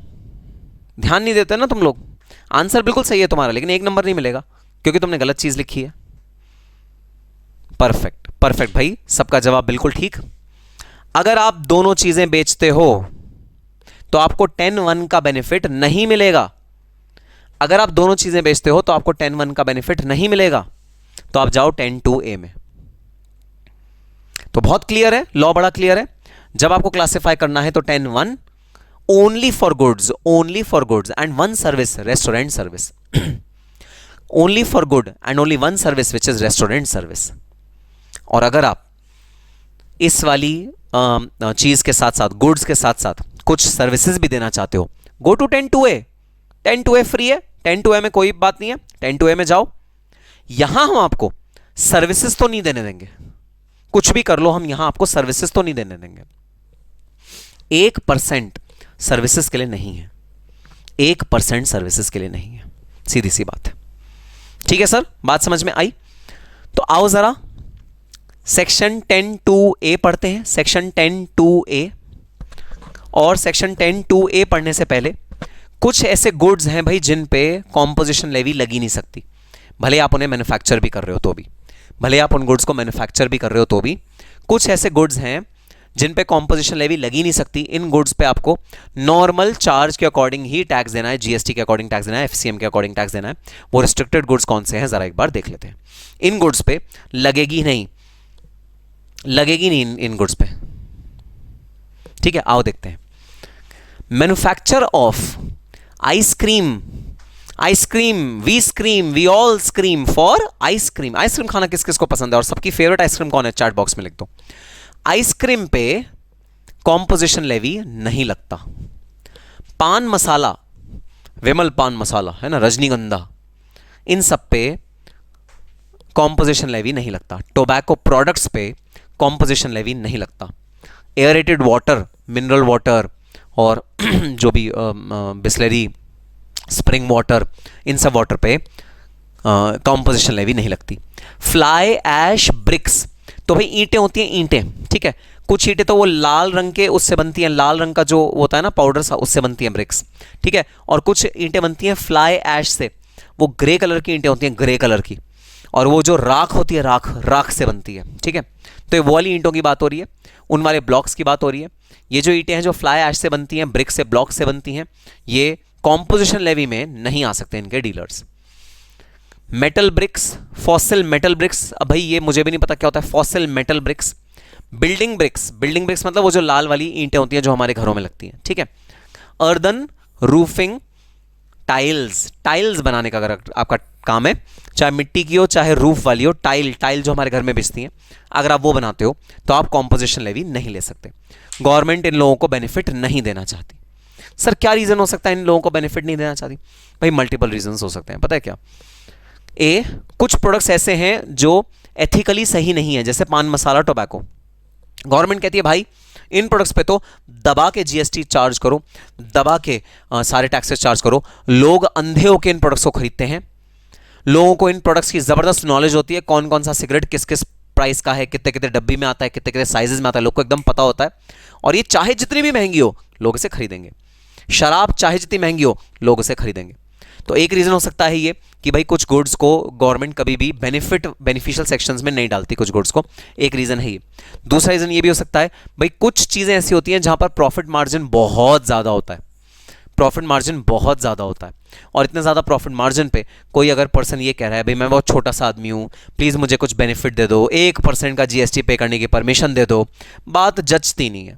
ध्यान नहीं देते ना तुम लोग। आंसर बिल्कुल सही है तुम्हारा, लेकिन एक नंबर नहीं मिलेगा क्योंकि तुमने गलत चीज लिखी है। परफेक्ट परफेक्ट भाई, सबका जवाब बिल्कुल ठीक। अगर आप दोनों चीजें बेचते हो तो आपको 10(1) का बेनिफिट नहीं मिलेगा। अगर आप दोनों चीजें बेचते हो तो आपको 10(1) का बेनिफिट नहीं मिलेगा, तो आप जाओ 10(2)(a) में। तो बहुत क्लियर है, लॉ बड़ा क्लियर है। जब आपको क्लासिफाई करना है तो 10(1) only for goods, only for goods and one service, restaurant service. Only for good and only one service which is restaurant service. और अगर आप इस वाली चीज के साथ साथ, गुड्स के साथ साथ कुछ सर्विसेज भी देना चाहते हो, go to 10(2)(a). 10(2)(a) free है, 10(2)(a) में कोई बात नहीं है, 10(2)(a) में जाओ। यहां हम आपको सर्विसेज तो नहीं देने देंगे, कुछ भी कर लो, हम यहां आपको सर्विसेज तो नहीं देने देंगे। 1% सर्विसेज के लिए नहीं है, 1% सर्विसेज के लिए नहीं है, सीधी सी बात है। ठीक है सर, बात समझ में आई? तो आओ जरा सेक्शन 10(2)(a) पढ़ते हैं। सेक्शन 10(2)(a), और सेक्शन 10(2)(a) पढ़ने से पहले कुछ ऐसे गुड्स हैं भाई जिन पे कॉम्पोजिशन लेवी लगी नहीं सकती, भले आप उन्हें मैन्युफैक्चर भी कर रहे हो तो भी, भले आप उन गुड्स को मैन्युफैक्चर भी कर रहे हो तो भी, कुछ ऐसे गुड्स हैं जिन पे कॉम्पोजिशन लेवी लगी नहीं सकती। इन गुड्स पे आपको नॉर्मल चार्ज के अकॉर्डिंग ही टैक्स देना है, जीएसटी के अकॉर्डिंग टैक्स देना है, एफसीएम के अकॉर्डिंग टैक्स देना है। वो रिस्ट्रिक्टेड गुड्स कौन से हैं जरा एक बार देख लेते हैं। इन गुड्स पे लगेगी नहीं, लगेगी नहीं इन गुड्स पे, ठीक है? आओ देखते हैं। Manufacture of ice cream, ice cream, we scream, we all scream for ice cream. Ice cream खाना किस किस को पसंद है और सबकी फेवरेट आइसक्रीम कौन है? चैट बॉक्स में लिख दो। आइसक्रीम पे कॉम्पोजिशन लेवी नहीं लगता। पान मसाला, विमल पान मसाला है ना, रजनीगंधा, इन सब पे कॉम्पोजिशन लेवी नहीं लगता। टोबैको प्रोडक्ट्स पे कॉम्पोजिशन लेवी नहीं लगता। एयरेटेड वाटर, मिनरल वाटर और जो भी बिस्लरी, स्प्रिंग वाटर, इन सब वाटर पे कॉम्पोजिशन लेवी नहीं लगती। फ्लाई ऐश ब्रिक्स, तो भाई ईंटें होती हैं, ईंटें, ठीक है, कुछ ईंटें तो वो लाल रंग के उससे बनती हैं, लाल रंग का जो होता है ना पाउडर सा, उससे बनती हैं ब्रिक्स, ठीक है, और कुछ ईंटें बनती हैं फ्लाई ऐश से, वो ग्रे कलर की ईंटें होती हैं, ग्रे कलर की, और वो जो राख होती है, राख, राख से बनती है, ठीक है। तो ये वो वाली ईंटों की बात हो रही है, उन वाले ब्लॉक्स की बात हो रही है। ये जो ईंटें हैं जो फ्लाई ऐश से बनती हैं, ब्रिक से, ब्लॉक से बनती हैं, ये कॉम्पोजिशन लेवी में नहीं आ सकते इनके dealers. Metal bricks, fossil metal bricks, अब भाई ये मुझे भी नहीं पता क्या होता है fossil metal bricks. Building bricks, building bricks मतलब वो जो लाल वाली ईंटें होती हैं जो हमारे घरों में लगती हैं, ठीक है। अर्दन रूफिंग टाइल्स, टाइल्स बनाने का अगर आपका काम है, चाहे मिट्टी की हो चाहे रूफ वाली हो, टाइल, टाइल जो हमारे घर में बिछती हैं, अगर आप वो बनाते हो तो आप कॉम्पोजिशन लेवी नहीं ले सकते। गवर्नमेंट इन लोगों को बेनिफिट नहीं देना चाहती। सर क्या रीजन हो सकता है इन लोगों को बेनिफिट नहीं देना चाहती? भाई मल्टीपल रीजंस हो सकते हैं, पता है क्या। ए, कुछ प्रोडक्ट्स ऐसे हैं जो एथिकली सही नहीं है, जैसे पान मसाला, टोबैको। गवर्नमेंट कहती है भाई इन प्रोडक्ट्स पे तो दबा के जीएसटी चार्ज करो, दबा के सारे टैक्सेस चार्ज करो। लोग अंधे होकर इन प्रोडक्ट्स को खरीदते हैं, लोगों को इन प्रोडक्ट्स की जबरदस्त नॉलेज होती है, कौन कौन सा सिगरेट किस किस प्राइस का है, कितने कितने डब्बी में आता है, कितने कितने साइजेस में आता है, लोग को एकदम पता होता है, और ये चाहे जितनी भी महंगी हो लोग इसे खरीदेंगे। शराब चाहे जितनी महंगी हो लोग इसे खरीदेंगे। तो एक रीजन हो सकता है ये कि भाई कुछ गुड्स को गवर्नमेंट कभी भी बेनिफिशियल सेक्शंस में नहीं डालती, कुछ गुड्स को, एक रीजन है ये। दूसरा रीजन ये भी हो सकता है भाई कुछ चीजें ऐसी होती हैं जहां पर प्रॉफिट मार्जिन बहुत ज्यादा होता है, प्रॉफिट मार्जिन बहुत ज़्यादा होता है, और इतने ज़्यादा प्रॉफिट मार्जिन पे कोई अगर पर्सन ये कह रहा है भाई मैं बहुत छोटा सा आदमी हूँ, प्लीज़ मुझे कुछ बेनिफिट दे दो, 1% का जीएसटी पे करने की परमिशन दे दो, बात जचती नहीं है,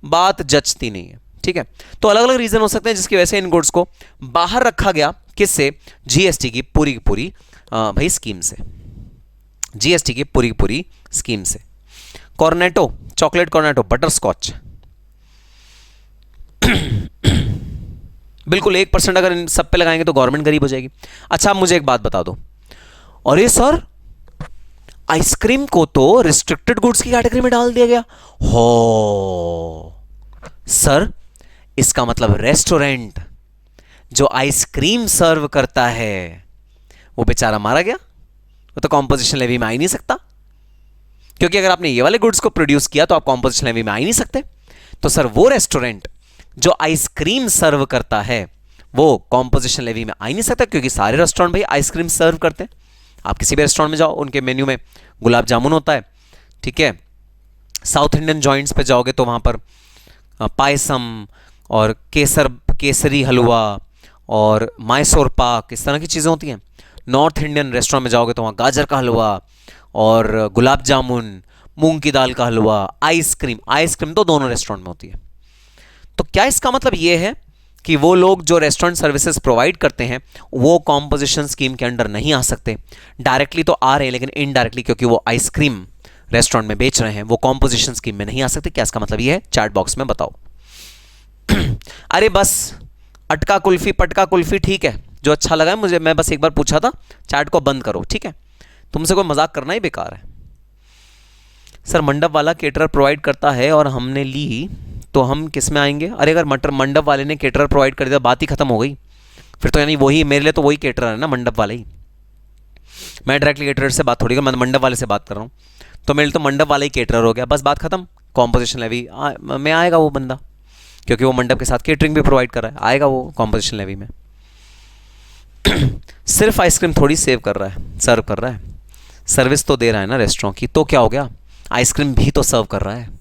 बात जचती नहीं है, ठीक है। तो अलग अलग रीज़न हो सकते हैं जिसकी वजह से इन गुड्स को बाहर रखा गया, किससे, जीएसटी की पूरी की पूरी भाई स्कीम से, जीएसटी की पूरी की पूरी स्कीम से। Cornetto, chocolate Cornetto, butter scotch, बिल्कुल 1% अगर इन सब पे लगाएंगे तो गवर्नमेंट गरीब हो जाएगी। अच्छा आप मुझे एक बात बता दो, अरे सर आइसक्रीम को तो रिस्ट्रिक्टेड गुड्स की कैटेगरी में डाल दिया गया हो सर, इसका मतलब रेस्टोरेंट जो आइसक्रीम सर्व करता है वो बेचारा मारा गया, वो तो कॉम्पोजिशन लेवी में आ ही नहीं सकता, क्योंकि अगर आपने ये वाले गुड्स को प्रोड्यूस किया तो आप कॉम्पोजिशन लेवी में आ ही नहीं सकते। तो सर वो रेस्टोरेंट जो आइसक्रीम सर्व करता है वो कॉम्पोजिशन लेवी में आ ही नहीं सकता, क्योंकि सारे रेस्टोरेंट भाई आइसक्रीम सर्व करते हैं। आप किसी भी रेस्टोरेंट में जाओ, उनके मेन्यू में गुलाब जामुन होता है, ठीक है। साउथ इंडियन जॉइंट्स पे जाओगे तो वहाँ पर पायसम और केसरी हलवा और मैसूर पाक, इस तरह की चीज़ें होती हैं। नॉर्थ इंडियन रेस्टोरेंट में जाओगे तो वहाँ गाजर का हलवा और गुलाब जामुन, मूंग की दाल का हलवा, आइसक्रीम, आइसक्रीम तो दोनों रेस्टोरेंट में होती है। तो क्या इसका मतलब ये है कि वो लोग जो रेस्टोरेंट सर्विसेज प्रोवाइड करते हैं वो कॉम्पोजिशन स्कीम के अंडर नहीं आ सकते? डायरेक्टली तो आ रहे हैं लेकिन इनडायरेक्टली, क्योंकि वो आइसक्रीम रेस्टोरेंट में बेच रहे हैं, वो कॉम्पोजिशन स्कीम में नहीं आ सकते। क्या इसका मतलब ये है? चैट बॉक्स में बताओ। अरे बस अटका कुल्फी पटका कुल्फी, ठीक है, जो अच्छा लगा है मुझे, मैं बस एक बार पूछा था, चैट को बंद करो, ठीक है, तुमसे कोई मजाक करना ही बेकार है। सर मंडप वाला केटरर प्रोवाइड करता है और हमने ली तो हम किस में आएंगे? अरे अगर मंडप वाले ने केटरर प्रोवाइड कर दिया बात ही खत्म हो गई, फिर तो यानी वही मेरे लिए तो वही केटरर है ना, मंडप वाले ही। मैं डायरेक्टली केटरर से बात थोड़ी कर, मैं मंडप वाले से बात कर रहा हूँ, तो मेरे लिए तो मंडप वाला ही केटरर हो गया, बस बात खत्म। कॉम्पोजिशन लेवी में आएगा वो बंदा, क्योंकि वो मंडप के साथ केटरिंग भी प्रोवाइड कर रहा है, आएगा वो कॉम्पोजिशन लेवी में। सिर्फ आइसक्रीम थोड़ी सेव कर रहा है, सर्व कर रहा है, सर्विस तो दे रहा है ना रेस्टोरेंट की, तो क्या हो गया, आइसक्रीम भी तो सर्व कर रहा है,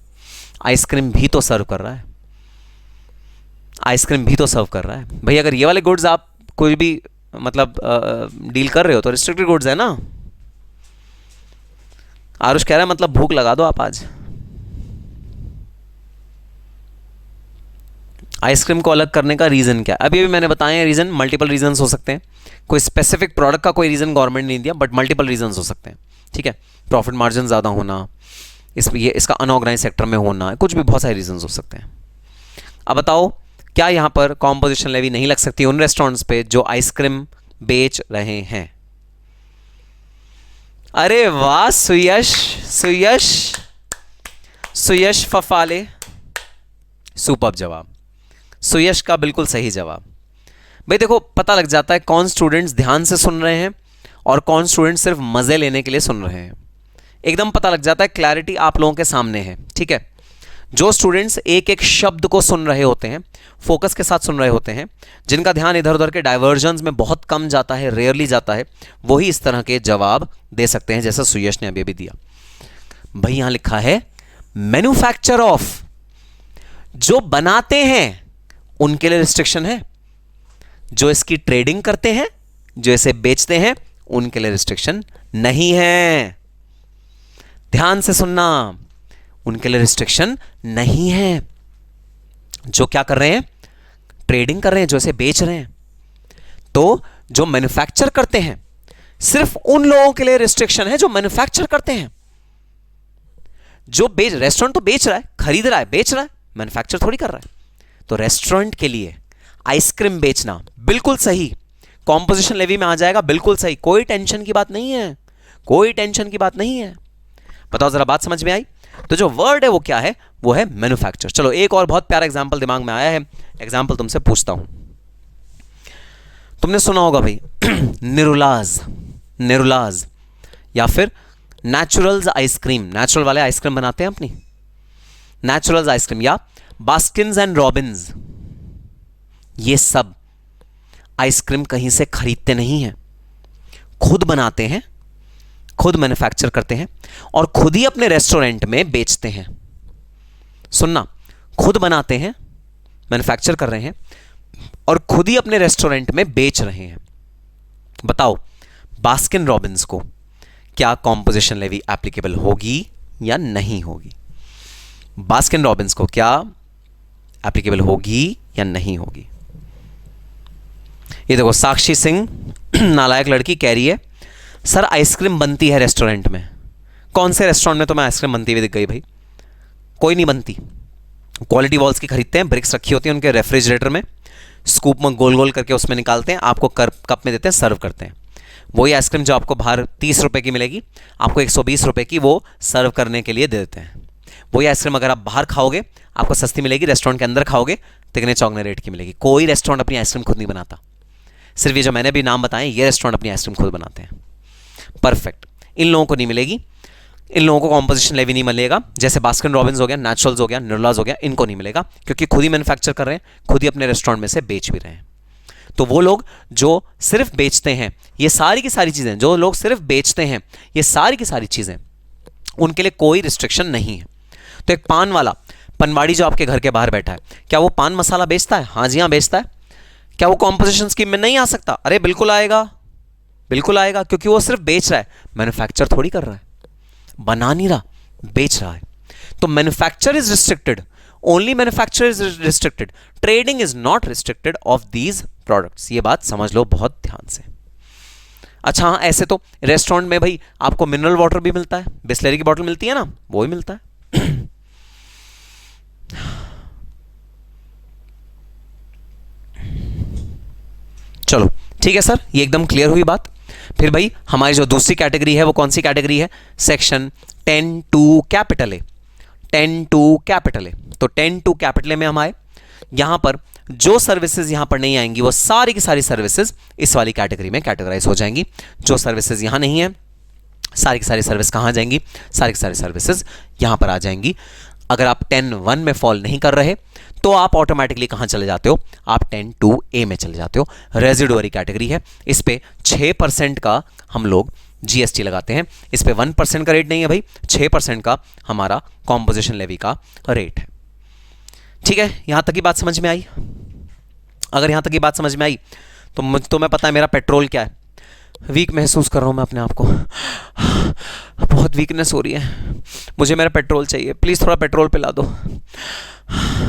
आइसक्रीम भी तो सर्व कर रहा है, आइसक्रीम भी तो सर्व कर रहा है। भाई अगर ये वाले गुड्स आप कोई भी मतलब डील कर रहे हो तो रिस्ट्रिक्टेड गुड्स है ना। आरुष कह रहा है मतलब भूख लगा दो आप आज। आइसक्रीम को अलग करने का रीज़न क्या? अभी भी मैंने बताया है रीज़न, मल्टीपल रीजंस हो सकते हैं, कोई स्पेसिफिक प्रोडक्ट का कोई रीज़न गवर्नमेंट नहीं दिया, बट मल्टीपल रीजंस हो सकते हैं, ठीक है। प्रॉफिट मार्जिन ज़्यादा होना, इसका अनऑर्गेनाइज सेक्टर में होना, कुछ भी बहुत सारे रीजंस हो सकते हैं। अब बताओ क्या यहाँ पर कॉम्पोजिशन लेवी नहीं लग सकती उन रेस्टोरेंट्स पे जो आइसक्रीम बेच रहे हैं? अरे वाह सुयश, सुयश, सुयश फफाले, सुपर्ब जवाब, सुयश का बिल्कुल सही जवाब। भाई देखो पता लग जाता है कौन स्टूडेंट्स ध्यान से सुन रहे हैं और कौन स्टूडेंट्स सिर्फ मजे लेने के लिए सुन रहे हैं, एकदम पता लग जाता है, क्लैरिटी आप लोगों के सामने है। ठीक है, जो स्टूडेंट्स एक एक शब्द को सुन रहे होते हैं, फोकस के साथ सुन रहे होते हैं, जिनका ध्यान इधर उधर के डाइवर्जन्स में बहुत कम जाता है, रेयरली जाता है, वही इस तरह के जवाब दे सकते हैं जैसा सुयश ने अभी अभी दिया। भाई यहां लिखा है मैन्युफैक्चर ऑफ, जो बनाते हैं उनके लिए रिस्ट्रिक्शन है, जो इसकी ट्रेडिंग करते हैं, जो इसे बेचते हैं, उनके लिए रिस्ट्रिक्शन नहीं है। ध्यान से सुनना, उनके लिए रिस्ट्रिक्शन नहीं है। जो क्या कर रहे हैं, ट्रेडिंग कर रहे हैं, जो इसे बेच रहे हैं। तो जो मैन्युफैक्चर करते हैं, सिर्फ उन लोगों के लिए रिस्ट्रिक्शन है जो मैन्युफैक्चर करते हैं। जो बेच, रेस्टोरेंट तो बेच रहा है, खरीद रहा है, बेच रहा है, मैन्युफैक्चर थोड़ी कर रहा है। तो रेस्टोरेंट के लिए आइसक्रीम बेचना बिल्कुल सही, कॉम्पोजिशन लेवी में आ जाएगा, बिल्कुल सही, कोई टेंशन की बात नहीं है, कोई टेंशन की बात नहीं है। बताओ जरा बात समझ में आई? तो जो वर्ड है वो क्या है, वो है मैन्युफैक्चर। चलो एक और बहुत प्यारा एग्जांपल दिमाग में आया है, एग्जांपल तुमसे पूछता हूं। तुमने सुना होगा भाई निरुलाज, निरुलाज, या फिर नेचुरल्स आइसक्रीम, नेचुरल वाले आइसक्रीम बनाते हैं अपनी, नेचुरल्स आइसक्रीम, या बास्किन्स एंड रॉबिन्स। ये सब आइसक्रीम कहीं से खरीदते नहीं हैं, खुद बनाते हैं, खुद मैन्युफैक्चर करते हैं और खुद ही अपने रेस्टोरेंट में बेचते हैं। सुनना, खुद बनाते हैं, मैन्युफैक्चर कर रहे हैं और खुद ही अपने रेस्टोरेंट में बेच रहे हैं। बताओ बास्किन रॉबिन्स को क्या कॉम्पोजिशन लेवी एप्लीकेबल होगी या नहीं होगी? बास्किन रॉबिन्स को क्या एप्लीकेबल होगी या नहीं होगी? ये देखो साक्षी सिंह नालायक लड़की कह रही है सर आइसक्रीम बनती है रेस्टोरेंट में। कौन से रेस्टोरेंट में तुम्हें आइसक्रीम बनती हुई दिख गई भाई? कोई नहीं बनती। क्वालिटी वॉल्स की खरीदते हैं, ब्रिक्स रखी होती है उनके रेफ्रिजरेटर में, स्कूप में गोल गोल करके उसमें निकालते हैं, आपको कप में देते हैं, सर्व करते हैं। वही आइसक्रीम जो आपको बाहर 30 रुपये की मिलेगी, आपको 120 रुपये की वो सर्व करने के लिए दे देते हैं। वही आइसक्रीम अगर आप बाहर खाओगे आपको सस्ती मिलेगी, रेस्टोरेंट के अंदर खाओगे तिगने चौगने रेट की मिलेगी। कोई रेस्टोरेंट अपनी आइसक्रीम खुद नहीं बनाता, सिर्फ ये जो मैंने भी नाम बताए ये रेस्टोरेंट अपनी आइसक्रीम खुद बनाते हैं। परफेक्ट, इन लोगों को नहीं मिलेगी, इन लोगों को कॉम्पोजिशन लेवी नहीं मिलेगा। जैसे बास्किन रॉबिन्स हो गया, नेचुरल्स हो गया, निरुलाज हो गया, इनको नहीं मिलेगा क्योंकि खुद ही मैन्युफैक्चर कर रहे हैं, खुद ही अपने रेस्टोरेंट में से बेच भी रहे हैं। तो वो लोग जो सिर्फ बेचते हैं, ये सारी की सारी चीज़ें, जो लोग सिर्फ बेचते हैं ये सारी की सारी चीज़ें, उनके लिए कोई रिस्ट्रिक्शन नहीं है। तो एक पान वाला, पनवाड़ी जो आपके घर के बाहर बैठा है, क्या वो पान मसाला बेचता है? हाँ जी हाँ बेचता है। क्या वो कॉम्पोजिशन स्कीम में नहीं आ सकता? अरे बिल्कुल आएगा, बिल्कुल आएगा, क्योंकि वो सिर्फ बेच रहा है, मैन्युफैक्चर थोड़ी कर रहा है, बना नहीं रहा, बेच रहा है। तो manufacture is restricted, only manufacture is restricted, trading is not restricted of these products. ये बात समझ लो बहुत ध्यान से। अच्छा हाँ, ऐसे तो रेस्टोरेंट में भाई आपको मिनरल वाटर भी मिलता है, बिस्लरी की बोतल मिलती है ना, वो भी मिलता है। चलो ठीक है सर, ये एकदम क्लियर हुई बात। फिर भाई हमारी जो दूसरी कैटेगरी है वो कौन सी कैटेगरी है? Section 10(2) capital A, 10(2) capital A. तो 10(2) कैपिटल ए में हम आए, यहां पर जो सर्विसेज यहां पर नहीं आएंगी वो सारी की सारी सर्विसेज इस वाली कैटेगरी में कैटेगराइज हो जाएंगी। जो सर्विसेज यहां नहीं है, सारी की सारी सर्विस कहां जाएंगी? सारी की सारी सर्विसेज यहां पर आ जाएंगी। अगर आप 10(1) में फॉल नहीं कर रहे तो आप ऑटोमेटिकली कहां चले जाते हो? आप 10(2) में चले जाते हो। रेजिडुअरी कैटेगरी है, इस पे 6% का हम लोग जीएसटी लगाते हैं। इस पे 1% का रेट नहीं है भाई, 6% का हमारा कॉम्पोजिशन लेवी का रेट है। ठीक है, यहां तक की बात समझ में आई? अगर यहां तक की बात समझ में आई तो तुम्हें पता है मेरा पेट्रोल क्या है। वीक महसूस कर रहा हूं मैं अपने आप को, बहुत वीकनेस हो रही है, मुझे मेरा पेट्रोल चाहिए, प्लीज़ थोड़ा पेट्रोल पिला दो,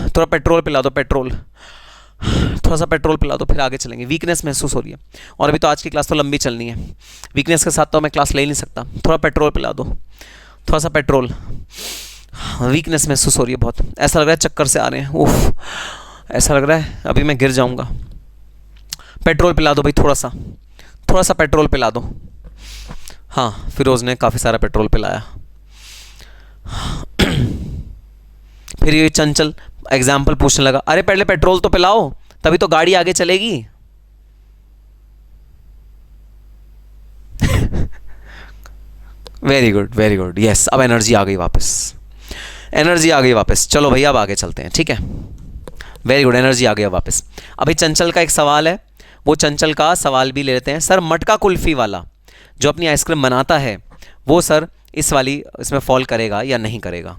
थोड़ा पेट्रोल पिला दो, पेट्रोल, थोड़ा सा पेट्रोल पिला दो, फिर आगे चलेंगे। वीकनेस महसूस हो रही है और अभी तो आज की क्लास तो लंबी चलनी है, वीकनेस के साथ तो मैं क्लास ले नहीं सकता। थोड़ा पेट्रोल पिला दो, थोड़ा सा पेट्रोल, वीकनेस महसूस हो रही है बहुत, ऐसा लग रहा है चक्कर से आ रहे हैं, उफ, ऐसा लग रहा है अभी मैं गिर जाऊँगा। पेट्रोल पिला दो भाई, थोड़ा सा पेट्रोल पिला दो। हाँ, फिरोज ने काफ़ी सारा पेट्रोल पिलाया। फिर ये चंचल एग्जाम्पल पूछने लगा, अरे पहले पेट्रोल तो पिलाओ, तभी तो गाड़ी आगे चलेगी। Very good very good, yes, अब एनर्जी आ गई वापस, एनर्जी आ गई वापस। चलो भैया अब आगे चलते हैं, ठीक है। वेरी गुड, एनर्जी आ गई वापस। अभी चंचल का एक सवाल है, वो चंचल का सवाल भी ले लेते हैं। सर मटका कुल्फी वाला जो अपनी आइसक्रीम बनाता है, वो सर इसमें फॉल करेगा या नहीं करेगा?